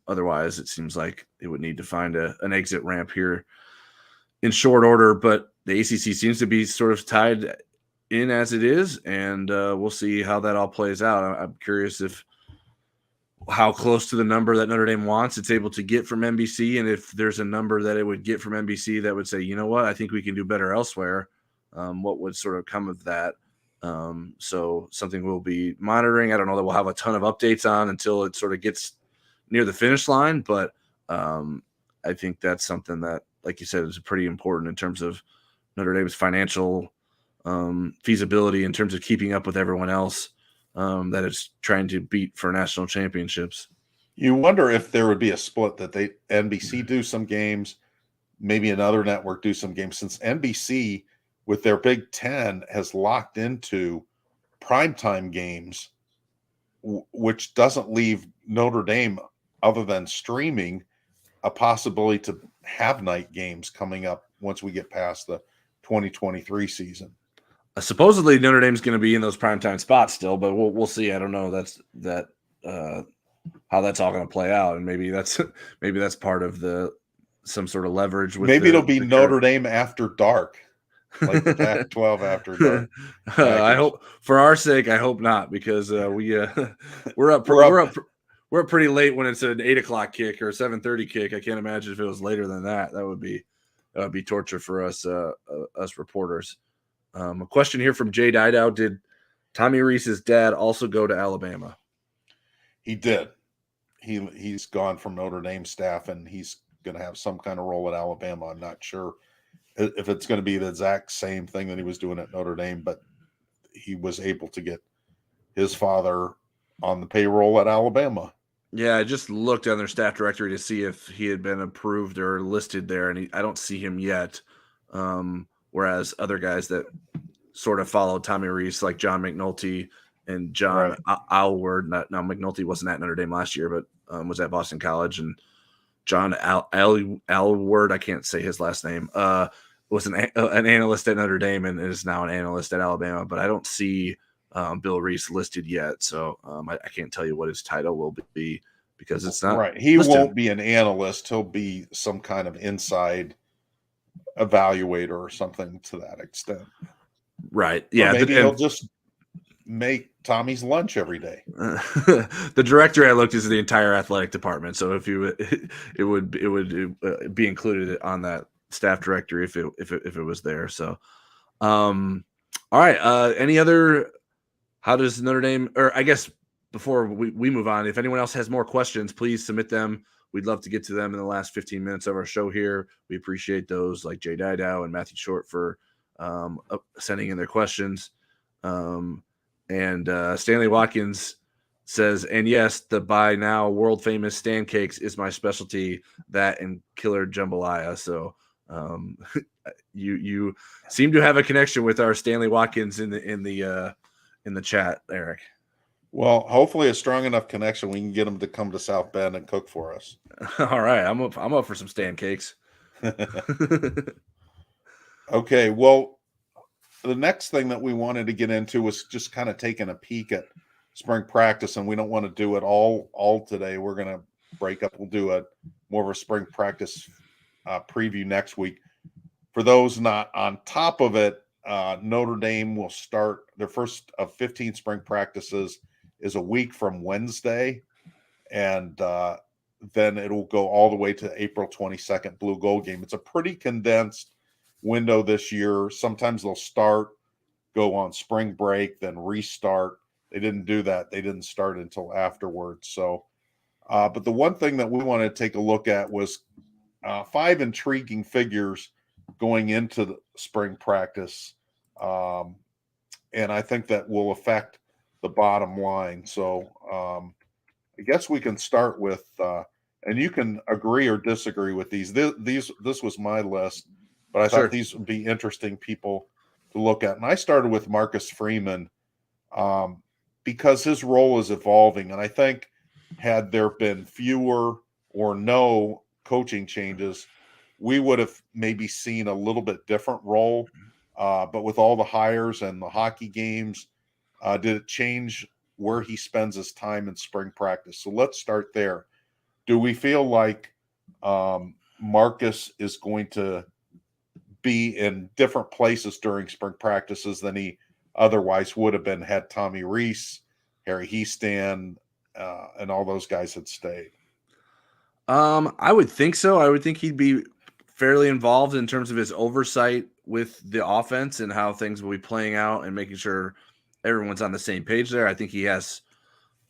B: Otherwise, it seems like it would need to find an exit ramp here in short order. But the ACC seems to be sort of tied in as it is, and we'll see how that all plays out. I'm curious how close to the number that Notre Dame wants it's able to get from NBC, and if there's a number that it would get from NBC that would say, you know what, I think we can do better elsewhere. What would sort of come of that? So something we'll be monitoring. I don't know that we'll have a ton of updates on until it sort of gets near the finish line, but I think that's something that, like you said, is pretty important in terms of Notre Dame's financial feasibility in terms of keeping up with everyone else that it's trying to beat for national championships.
A: You wonder if there would be a split that NBC do some games, maybe another network do some games, since NBC with their Big Ten has locked into primetime games, which doesn't leave Notre Dame, other than streaming, a possibility to have night games coming up once we get past the 2023 season.
B: Supposedly Notre Dame's going to be in those primetime spots still, but we'll see. I don't know how that's all going to play out, and maybe that's part of some sort of leverage.
A: Maybe it'll be Notre Dame after dark, like the Pac-12 after dark.
B: I hope, for our sake, I hope not, because we're up pretty late when it's an 8:00 kick or a 7:30 kick. I can't imagine if it was later than that. That would be torture for us reporters. A question here from Jay Didow: did Tommy Rees's dad also go to Alabama?
A: He did. He's gone from Notre Dame staff, and he's going to have some kind of role at Alabama. I'm not sure if it's going to be the exact same thing that he was doing at Notre Dame, but he was able to get his father on the payroll at Alabama.
B: Yeah, I just looked on their staff directory to see if he had been approved or listed there, and I don't see him yet. Whereas other guys that sort of followed Tommy Rees, like John McNulty and John Alward. Now McNulty wasn't at Notre Dame last year, but was at Boston College, and John Alward, I can't say his last name, was an analyst at Notre Dame and is now an analyst at Alabama. But I don't see Bill Rees listed yet, so I can't tell you what his title will be because it's not
A: right. He
B: listed.
A: Won't be an analyst. He'll be some kind of inside evaluator or something to that extent.
B: Right. Yeah.
A: Or maybe he'll just make Tommy's lunch every day.
B: The director I looked is the entire athletic department, so if it would be included on that staff directory if it was there. So All right. Any other? How does Notre Dame? Or I guess before we move on, if anyone else has more questions, please submit them. We'd love to get to them in the last 15 minutes of our show here. We appreciate those, like Jay Didow and Matthew Short, for sending in their questions. And Stanley Watkins says, and yes, the by now world famous Stan Cakes is my specialty. That and killer jambalaya. So you seem to have a connection with our Stanley Watkins in the chat, Eric.
A: Well, hopefully a strong enough connection we can get him to come to South Bend and cook for us.
B: All right, I'm up for some Stan Cakes.
A: Okay, well, the next thing that we wanted to get into was just kind of taking a peek at spring practice, and we don't want to do it all today. We're going to break up. We'll do a more of a spring practice preview next week. For those not on top of it, Notre Dame will start their first of 15 spring practices is a week from Wednesday, and then it'll go all the way to April 22nd Blue Gold game. It's a pretty condensed window this year. Sometimes they'll go on spring break, then restart. They didn't do that. They didn't start until afterwards. So, but the one thing that we wanted to take a look at was 5 intriguing figures going into the spring practice. And I think that will affect the bottom line. So I guess we can start with, and you can agree or disagree with these. This was my list, but I thought these would be interesting people to look at. And I started with Marcus Freeman because his role is evolving. And I think had there been fewer or no coaching changes, we would have maybe seen a little bit different role. But with all the hires and the hockey games, did it change where he spends his time in spring practice? So let's start there. Do we feel like Marcus is going to be in different places during spring practices than he otherwise would have been had Tommy Rees, Harry Hiestand, and all those guys had stayed?
B: I would think so. I would think he'd be fairly involved in terms of his oversight with the offense and how things will be playing out and making sure everyone's on the same page there. I think he has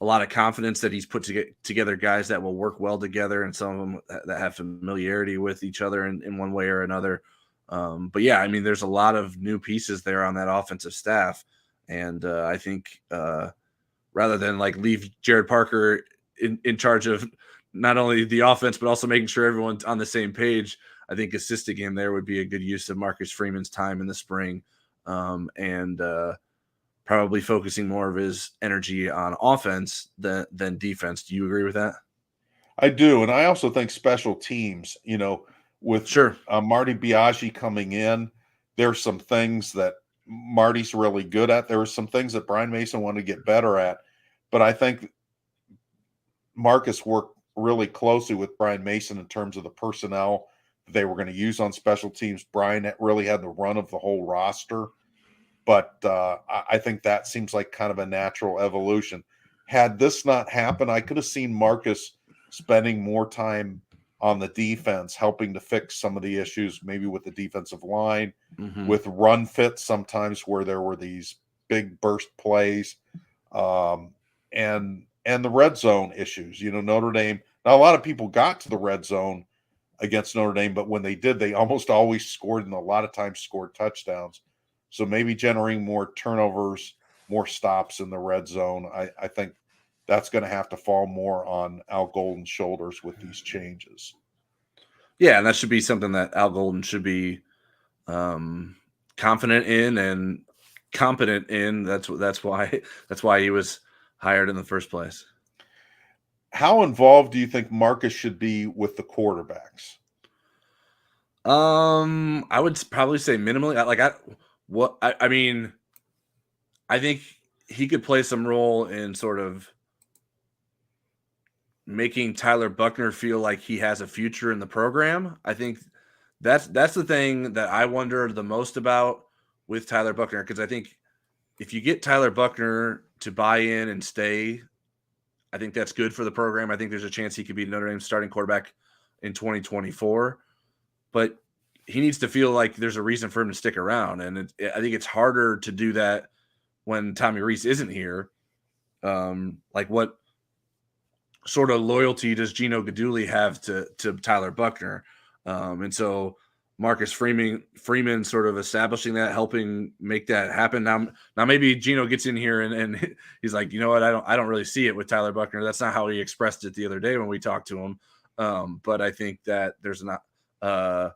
B: a lot of confidence that he's put together guys that will work well together, and some of them that have familiarity with each other in one way or another. But yeah, I mean, there's a lot of new pieces there on that offensive staff. And I think rather than like leave Jared Parker in charge of not only the offense, but also making sure everyone's on the same page, I think assisting him there would be a good use of Marcus Freeman's time in the spring, and probably focusing more of his energy on offense than defense. Do you agree with that?
A: I do. And I also think special teams, with Marty Biaggi coming in, there's some things that Marty's really good at. There were some things that Brian Mason wanted to get better at, but I think Marcus worked really closely with Brian Mason in terms of the personnel that they were going to use on special teams. Brian really had the run of the whole roster, but I think that seems like kind of a natural evolution. Had this not happened, I could have seen Marcus spending more time on the defense, helping to fix some of the issues, maybe with the defensive line, with run fits sometimes where there were these big burst plays, and the red zone issues. Notre Dame, now a lot of people got to the red zone against Notre Dame, but when they did, they almost always scored, and a lot of times scored touchdowns. So maybe generating more turnovers, more stops in the red zone. I think that's going to have to fall more on Al Golden's shoulders with these changes.
B: Yeah, and that should be something that Al Golden should be confident in and competent in. That's why he was hired in the first place.
A: How involved do you think Marcus should be with the quarterbacks?
B: I would probably say minimally. I think he could play some role in sort of making Tyler Buckner feel like he has a future in the program. I think that's the thing that I wonder the most about with Tyler Buckner, because I think if you get Tyler Buckner to buy in and stay, I think that's good for the program. I think there's a chance he could be Notre Dame's starting quarterback in 2024. But he needs to feel like there's a reason for him to stick around. And I think it's harder to do that when Tommy Rees isn't here. Like what sort of loyalty does Gino Guidugli have to Tyler Buchner? And so Marcus Freeman sort of establishing that, helping make that happen. Now maybe Gino gets in here and he's like, you know what, I don't really see it with Tyler Buchner. That's not how he expressed it the other day when we talked to him. But I think that there's a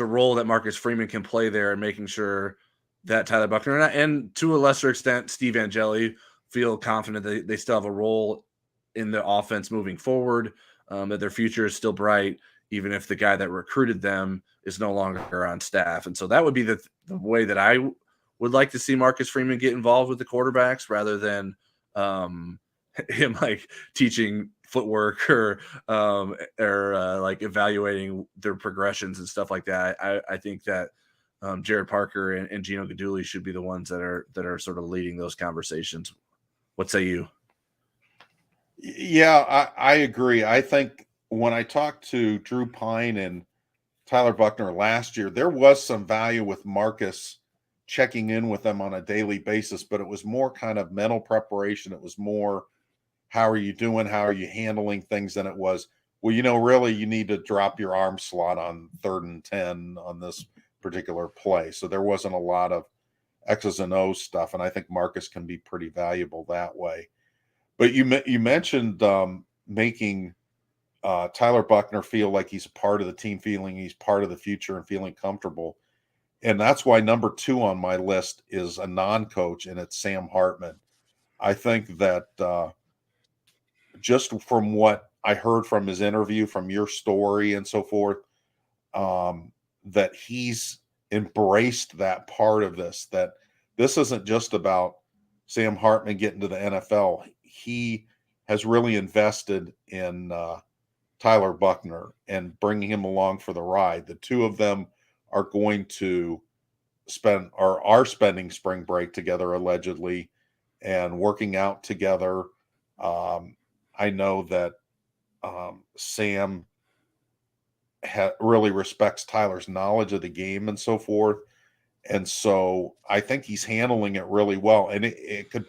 B: role that Marcus Freeman can play there in making sure that Tyler Buchner and to a lesser extent Steve Angeli feel confident that they still have a role in the offense moving forward, that their future is still bright, even if the guy that recruited them is no longer on staff. And so that would be the way that I would like to see Marcus Freeman get involved with the quarterbacks rather than him like teaching footwork or like evaluating their progressions and stuff like that. I think that Jared Parker and Gino Guidugli should be the ones that are sort of leading those conversations. What say you?
A: Yeah, I agree. I think when I talked to Drew Pine and Tyler Buchner last year, there was some value with Marcus checking in with them on a daily basis, but it was more kind of mental preparation. It was more, how are you doing? How are you handling things? Than it was, well, really you need to drop your arm slot on 3rd and 10 on this particular play. So there wasn't a lot of X's and O's stuff. And I think Marcus can be pretty valuable that way. But you mentioned making Tyler Buchner feel like he's a part of the team, feeling he's part of the future and feeling comfortable. And that's why number 2 on my list is a non-coach, and it's Sam Hartman. I think that just from what I heard from his interview, from your story and so forth, that he's embraced that part of this, that this isn't just about Sam Hartman getting to the NFL. He has really invested in Tyler Buchner and bringing him along for the ride. The two of them are going to are spending spring break together, allegedly, and working out together. I know that Sam really respects Tyler's knowledge of the game and so forth. And so I think he's handling it really well. And it could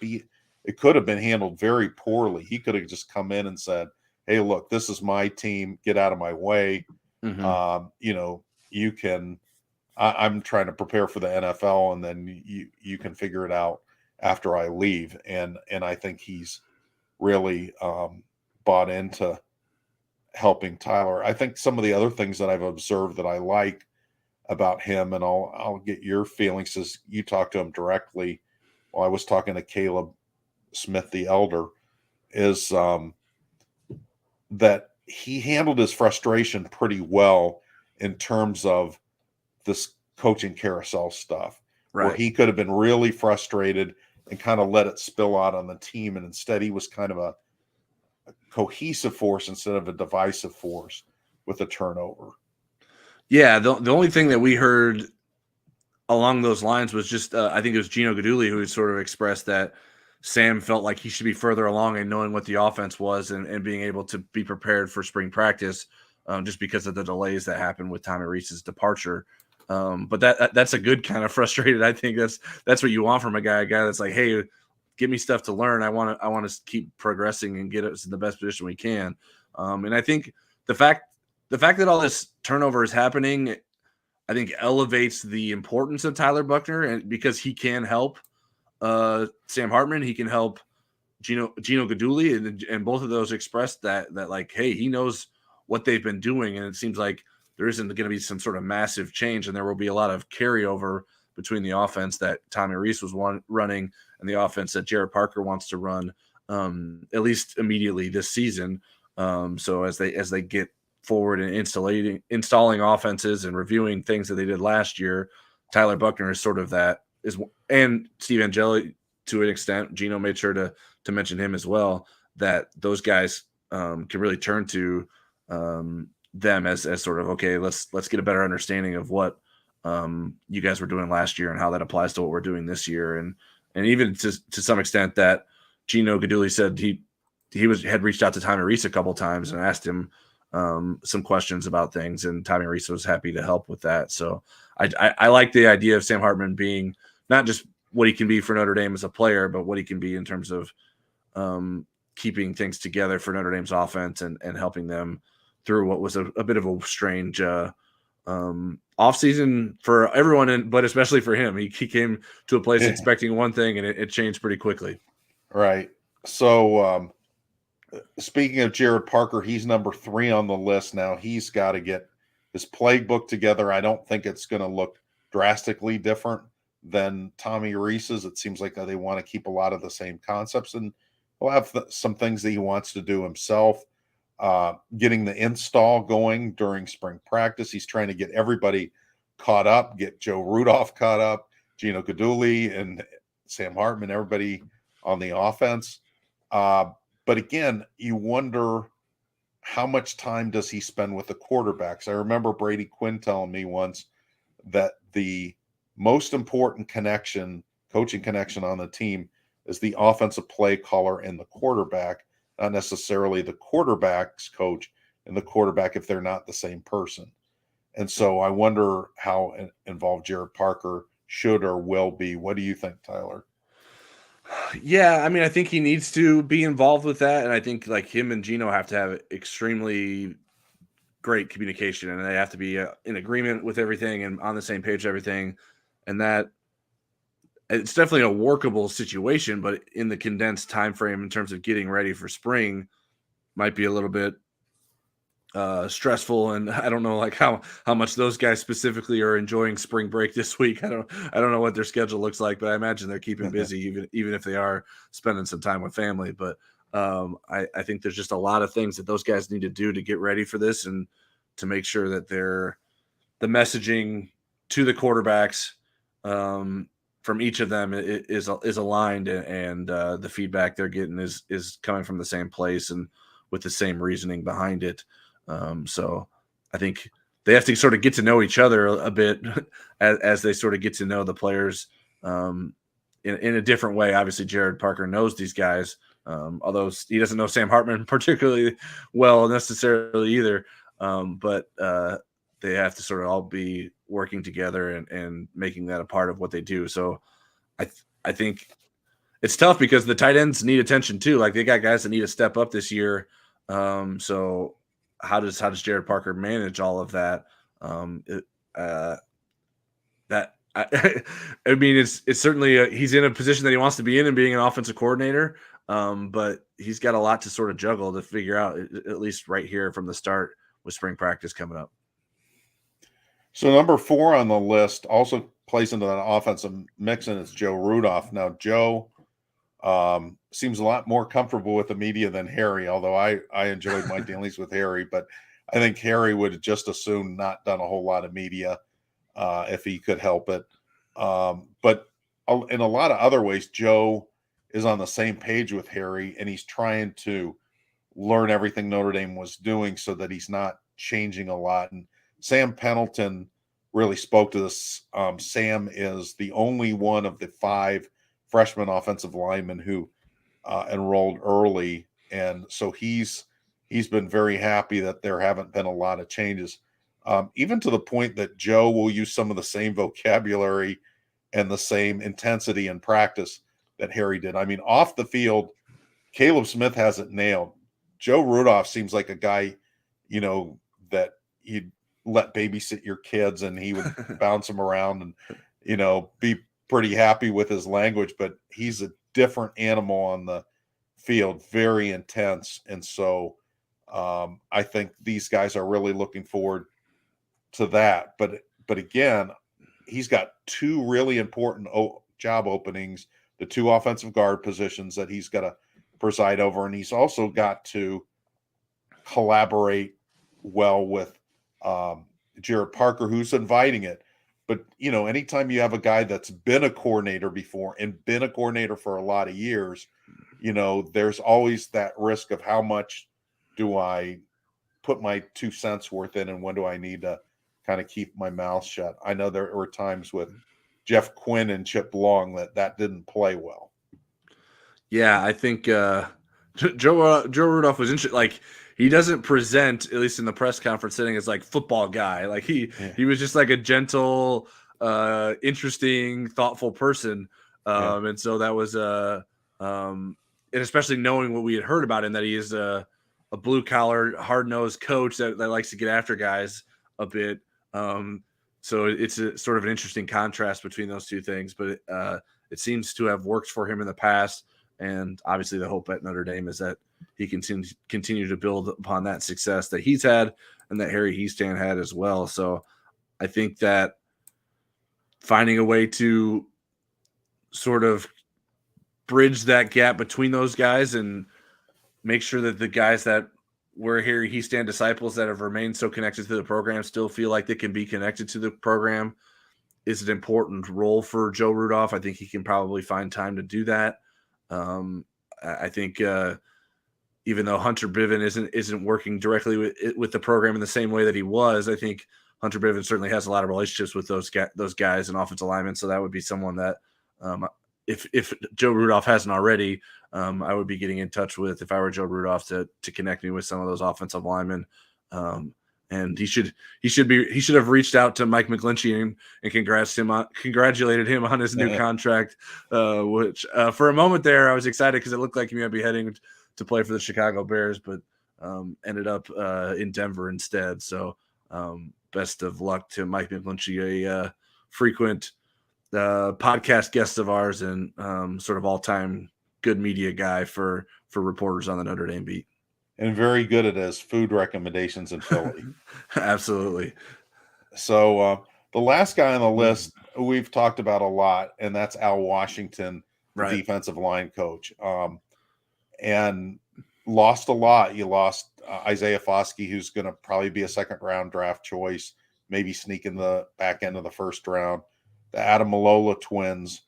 A: have been handled very poorly. He could have just come in and said, hey, look, this is my team. Get out of my way.
B: Mm-hmm.
A: You can, I'm trying to prepare for the NFL, and then you can figure it out after I leave. And I think he's really bought into helping Tyler. I think some of the other things that I've observed that I like about him, and I'll get your feelings as you talk to him directly. While I was talking to Caleb Smith, the elder, is that he handled his frustration pretty well in terms of this coaching carousel stuff,
B: Right.
A: where he could have been really frustrated and kind of let it spill out on the team. And instead he was kind of a cohesive force instead of a divisive force with a turnover.
B: Yeah, the only thing that we heard along those lines was just I think it was Gino Guidugli who sort of expressed that Sam felt like he should be further along in knowing what the offense was and being able to be prepared for spring practice, just because of the delays that happened with Tommy Rees's departure. But that's a good kind of frustrated. I think that's what you want from a guy that's like, hey, give me stuff to learn. I want to keep progressing and get us in the best position we can. And I think the fact that all this turnover is happening, I think elevates the importance of Tyler Buchner, and because he can help Sam Hartman, he can help Gino Guidugli, and both of those expressed that like, hey, he knows what they've been doing, and it seems like there isn't going to be some sort of massive change, and there will be a lot of carryover between the offense that Tommy Rees was running and the offense that Jared Parker wants to run, at least immediately this season. So as they get forward and installing offenses and reviewing things that they did last year, Tyler Buchner is sort of that and Steve Angeli to an extent. Gino made sure to mention him as well, that those guys can really turn to them as sort of, okay, let's get a better understanding of what you guys were doing last year and how that applies to what we're doing this year. And even to some extent that Gino Guidugli said he had reached out to Tommy Rees a couple times and asked him some questions about things, and Tommy Reese was happy to help with that. So I like the idea of Sam Hartman being not just what he can be for Notre Dame as a player, but what he can be in terms of keeping things together for Notre Dame's offense and helping them through what was a bit of a strange offseason for everyone, but especially for him. He came to a place expecting one thing, and it changed pretty quickly.
A: Right. So speaking of Jared Parker, he's number 3 on the list now. He's got to get his playbook together. I don't think it's going to look drastically different than Tommy Reese's. It seems like they want to keep a lot of the same concepts, and he'll have some things that he wants to do himself. Getting the install going during spring practice. He's trying to get everybody caught up, get Joe Rudolph caught up, Gino Guidugli and Sam Hartman, everybody on the offense. But again, you wonder how much time does he spend with the quarterbacks? I remember Brady Quinn telling me once that the most important coaching connection on the team is the offensive play caller and the quarterback, not necessarily the quarterback's coach and the quarterback if they're not the same person. And so I wonder how involved Jared Parker should or will be. What do you think, Tyler?
B: Yeah, I mean, I think he needs to be involved with that, and I think like him and Gino have to have extremely great communication, and they have to be in agreement with everything and on the same page with everything, and that it's definitely a workable situation, but in the condensed time frame in terms of getting ready for spring might be a little bit stressful, and I don't know like how much those guys specifically are enjoying spring break this week. I don't know what their schedule looks like, but I imagine they're keeping busy even if they are spending some time with family. But I think there's just a lot of things that those guys need to do to get ready for this and to make sure that the messaging to the quarterbacks from each of them is aligned, and the feedback they're getting is coming from the same place and with the same reasoning behind it. So I think they have to sort of get to know each other a bit as they sort of get to know the players in a different way. Obviously, Jared Parker knows these guys, although he doesn't know Sam Hartman particularly well necessarily either. But they have to sort of all be working together and making that a part of what they do. So I think it's tough because the tight ends need attention too. Like they got guys that need to step up this year. So how does Jared Parker manage all of that? I mean, it's certainly he's in a position that he wants to be in and being an offensive coordinator. But he's got a lot to sort of juggle to figure out, at least right here from the start with spring practice coming up.
A: So number 4 on the list also plays into that offensive mix, and it's Joe Rudolph. Now, Joe seems a lot more comfortable with the media than Harry, although I enjoyed my dealings with Harry, but I think Harry would have just as soon not done a whole lot of media if he could help it. But in a lot of other ways, Joe is on the same page with Harry, and he's trying to learn everything Notre Dame was doing so that he's not changing a lot. And Sam Pendleton really spoke to this. Sam is the only one of the 5 freshman offensive linemen who enrolled early, and so he's been very happy that there haven't been a lot of changes, even to the point that Joe will use some of the same vocabulary and the same intensity in practice that Harry did. I mean, off the field, Caleb Smith has it nailed. Joe Rudolph seems like a guy, that you'd let babysit your kids and he would bounce them around and, be pretty happy with his language, but he's a different animal on the field, very intense. And so I think these guys are really looking forward to that. But again, he's got 2 really important job openings, the 2 offensive guard positions that he's got to preside over. And he's also got to collaborate well with Jared Parker, who's inviting it. But, anytime you have a guy that's been a coordinator before and been a coordinator for a lot of years, there's always that risk of how much do I put my 2 cents worth in and when do I need to kind of keep my mouth shut. I know there were times with Jeff Quinn and Chip Long that didn't play well.
B: Yeah, I think Joe Rudolph was interesting. Like he doesn't present, at least in the press conference setting, as like football guy. Like he was just like a gentle, interesting, thoughtful person. And so that was and especially knowing what we had heard about him, that he is a blue collar, hard nosed coach that likes to get after guys a bit. So it's a sort of an interesting contrast between those two things, but it seems to have worked for him in the past. And obviously the hope at Notre Dame is that he continue to build upon that success that he's had and that Harry Hiestand had as well. So I think that finding a way to sort of bridge that gap between those guys and make sure that the guys that were Harry Hiestand disciples that have remained so connected to the program still feel like they can be connected to the program is an important role for Joe Rudolph. I think he can probably find time to do that. I think even though Hunter Bivens isn't working directly with the program in the same way that he was, I think Hunter Bivens certainly has a lot of relationships with those guys and offensive linemen. So that would be someone that if Joe Rudolph hasn't already, I would be getting in touch with if I were Joe Rudolph to connect me with some of those offensive linemen. And he should have reached out to Mike McGlinchey and congratulated him on his new contract, which for a moment there I was excited because it looked like he might be heading to play for the Chicago Bears, but ended up in Denver instead. So best of luck to Mike McGlinchey, a frequent podcast guest of ours and sort of all-time good media guy for reporters on the Notre Dame beat.
A: And very good at his food recommendations in Philly.
B: Absolutely.
A: So the last guy on the list we've talked about a lot, and that's Al Washington, the defensive line coach. And lost a lot. You lost Isaiah Foskey, who's going to probably be a second-round draft choice, maybe sneak in the back end of the first round. The Adamalola twins.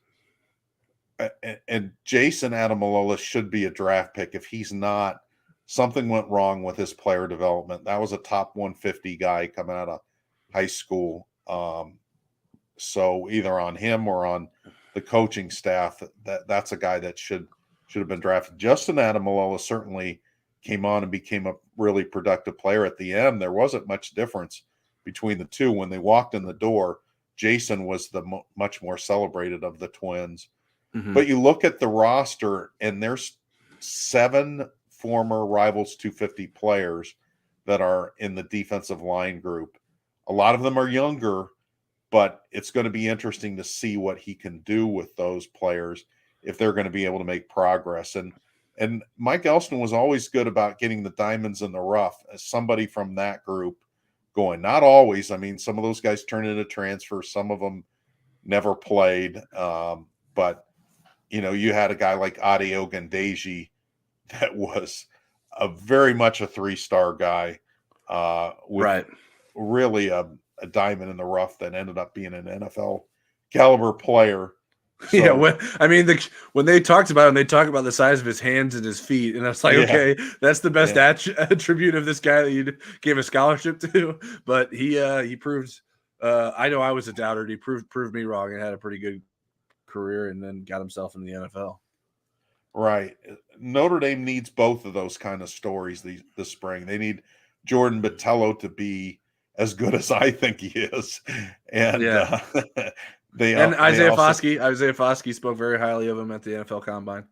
A: And Jason Adamalola should be a draft pick. If he's not, something went wrong with his player development. That was a top 150 guy coming out of high school. So either on him or on the coaching staff, that's a guy that should have been drafted. Justin Adamalola certainly came on and became a really productive player at the end. There wasn't much difference between the two. When they walked in the door, Jason was the much more celebrated of the twins. Mm-hmm. But you look at the roster, and there's 7 former Rivals 250 players that are in the defensive line group. A lot of them are younger, but it's going to be interesting to see what he can do with those players if they're going to be able to make progress. And Mike Elston was always good about getting the diamonds in the rough as somebody from that group going. Not always. I mean, some of those guys turn into transfers. Some of them never played. But, you know, you had a guy like Ade Ogundeji that was very much a 3-star guy with really a diamond in the rough that ended up being an NFL caliber player.
B: So, yeah, when they talked about him, they talk about the size of his hands and his feet, and I was like, okay, that's the best attribute of this guy that you gave a scholarship to. But he proved. I know I was a doubter. He proved me wrong and had a pretty good career, and then got himself in the NFL.
A: Right. Notre Dame needs both of those kind of stories this spring. They need Jordan Botelho to be as good as I think he is, and
B: Isaiah Foskey spoke very highly of him at the NFL Combine.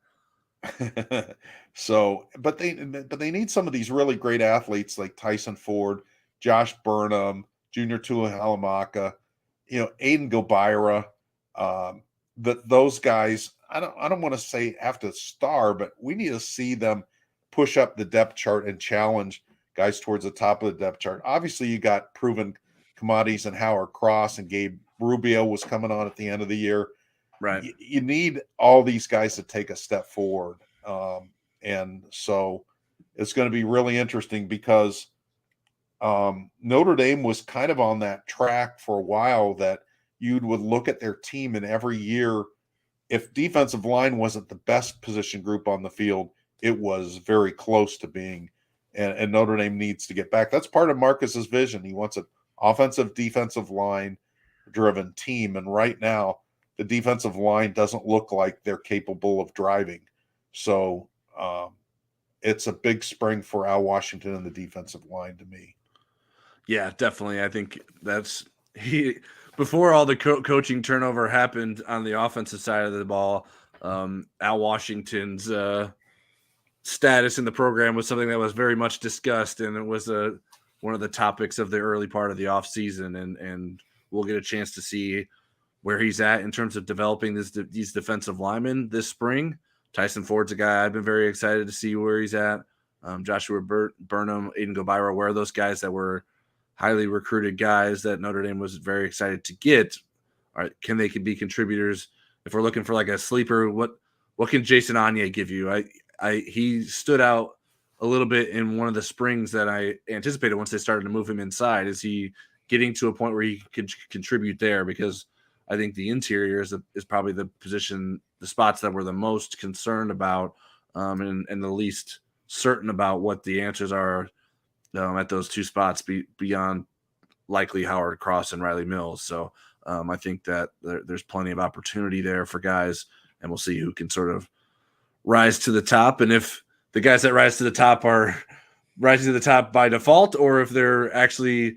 A: So, but they need some of these really great athletes like Tyson Ford, Josh Burnham, Junior Tuihalamaka, Aiden Gilbira. Those guys, I don't want to say have to star, but we need to see them push up the depth chart and challenge guys towards the top of the depth chart. Obviously, you got proven commodities in Howard Cross, and Gabe Rubio was coming on at the end of the year.
B: Right.
A: You need all these guys to take a step forward. And so it's going to be really interesting because Notre Dame was kind of on that track for a while that you would look at their team, and every year, if defensive line wasn't the best position group on the field, it was very close to being. And Notre Dame needs to get back. That's part of Marcus's vision. He wants an offensive, defensive line-driven team. And right now, the defensive line doesn't look like they're capable of driving. So it's a big spring for Al Washington and the defensive line to me.
B: Yeah, definitely. I think that's before all the coaching turnover happened on the offensive side of the ball. Al Washington's status in the program was something that was very much discussed, and it was one of the topics of the early part of the offseason, and we'll get a chance to see where he's at in terms of developing these defensive linemen this spring. Tyson Ford's a guy I've been very excited to see where he's at. Joshua Burnham, Aiden Gobira, where are those guys that were highly recruited guys that Notre Dame was very excited to get? All right, can they be contributors? If we're looking for like a sleeper, what can Jason Anye give you? He stood out a little bit in one of the springs that I anticipated once they started to move him inside. Is he getting to a point where he could contribute there? Because I think the interior is probably the position, the spots that we're the most concerned about, and the least certain about what the answers are at those two spots beyond likely Howard Cross and Riley Mills. So I think that there's plenty of opportunity there for guys, and we'll see who can sort of rise to the top. And if the guys that rise to the top are rising to the top by default, or if they're actually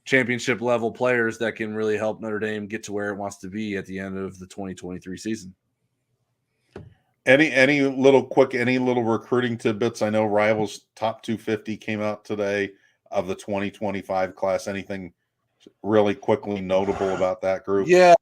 B: championship level players that can really help Notre Dame get to where it wants to be at the end of the 2023 season.
A: Any little recruiting tidbits? I know Rivals top 250 came out today of the 2025 class. Anything really quickly notable about that group?
B: Yeah,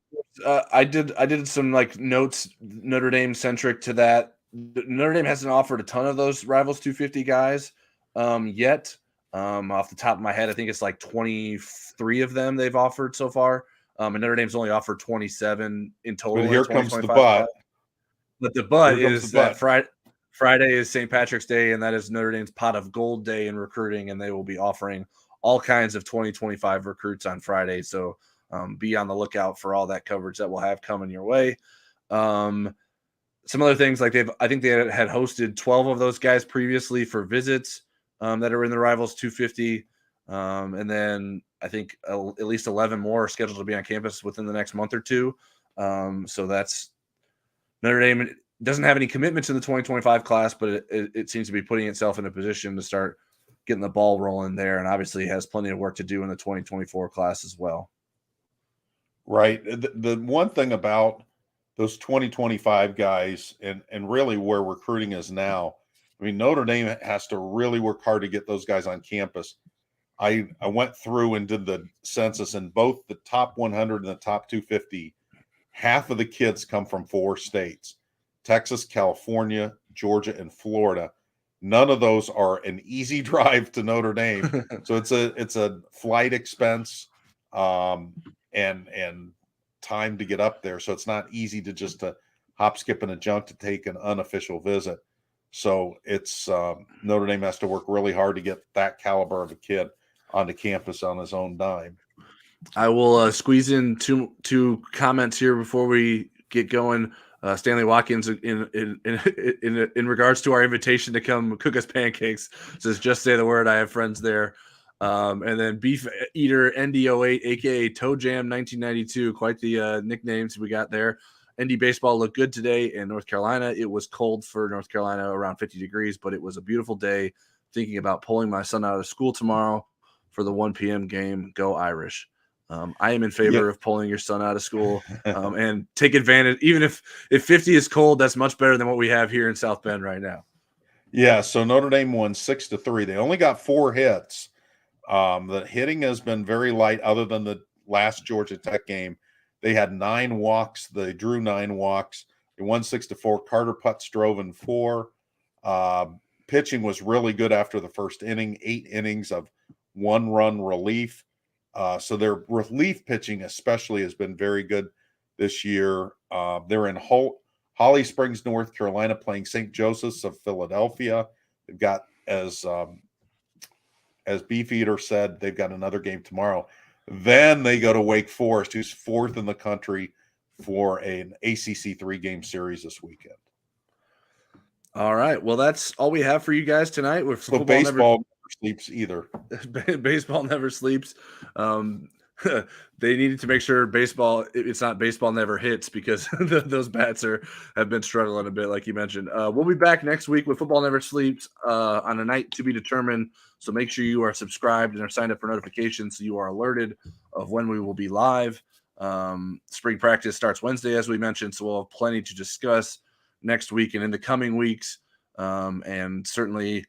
B: I did some like notes Notre Dame centric to that. Notre Dame hasn't offered a ton of those Rivals 250 guys yet. Off the top of my head, I think it's like 23 of them they've offered so far. And Notre Dame's only offered 27 in total.
A: But here comes the but.
B: But the but is that Friday is St. Patrick's Day, and that is Notre Dame's pot of gold day in recruiting, and they will be offering all kinds of 2025 recruits on Friday. So be on the lookout for all that coverage that we'll have coming your way. Some other things like I think they had hosted 12 of those guys previously for visits that are in the Rivals 250. And then I think at least 11 more are scheduled to be on campus within the next month or two. So that's Notre Dame doesn't have any commitments in the 2025 class, but it seems to be putting itself in a position to start getting the ball rolling there, and obviously has plenty of work to do in the 2024 class as well.
A: Right. The one thing about those 2025 guys and really where recruiting is now, I mean, Notre Dame has to really work hard to get those guys on campus. I went through and did the census, and both the top 100 and the top 250, half of the kids come from 4 states: Texas, California, Georgia, and Florida. None of those are an easy drive to Notre Dame. So it's a flight expense and time to get up there. So it's not easy to just hop, skip, and a jump to take an unofficial visit. So it's Notre Dame has to work really hard to get that caliber of a kid onto campus on his own dime.
B: I will squeeze in two comments here before we get going. Stanley Watkins in regards to our invitation to come cook us pancakes says, just say the word. I have friends there. And then Beef Eater ND08, aka Toe Jam 1992, quite the nicknames we got there. ND baseball looked good today in North Carolina. It was cold for North Carolina, around 50 degrees, but it was a beautiful day. Thinking about pulling my son out of school tomorrow for the 1 p.m. game. Go Irish. I am in favor of pulling your son out of school and take advantage. Even if 50 is cold, that's much better than what we have here in South Bend right now.
A: Yeah, so Notre Dame won 6-3. They only got 4 hits. The hitting has been very light other than the last Georgia Tech game. They had 9 walks. They drew 9 walks. They won 6-4. Carter Putz drove in 4. Pitching was really good after the first inning, 8 innings of 1-run relief. So their relief pitching especially has been very good this year. They're in Holly Springs, North Carolina, playing St. Joseph's of Philadelphia. They've got, as Beefeater said, they've got another game tomorrow. Then they go to Wake Forest, who's 4th in the country, for an ACC 3-game series this weekend.
B: All right. Well, that's all we have for you guys tonight.
A: So baseball never sleeps either.
B: Baseball never sleeps. they needed to make sure it's not baseball never hits, because those bats have been struggling a bit, like you mentioned. We'll be back next week with Football Never Sleeps on a night to be determined. So make sure you are subscribed and are signed up for notifications so you are alerted of when we will be live. Spring practice starts Wednesday, as we mentioned, so we'll have plenty to discuss next week and in the coming weeks. And certainly,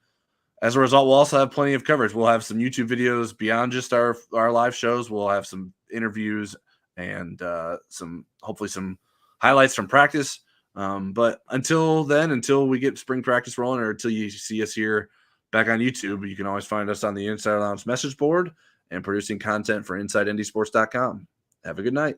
B: as a result, we'll also have plenty of coverage. We'll have some YouTube videos beyond just our live shows. We'll have some interviews and hopefully some highlights from practice. But until then, until we get spring practice rolling, or until you see us here back on YouTube, you can always find us on the Insider Lounge message board and producing content for InsideNDSports.com. Have a good night.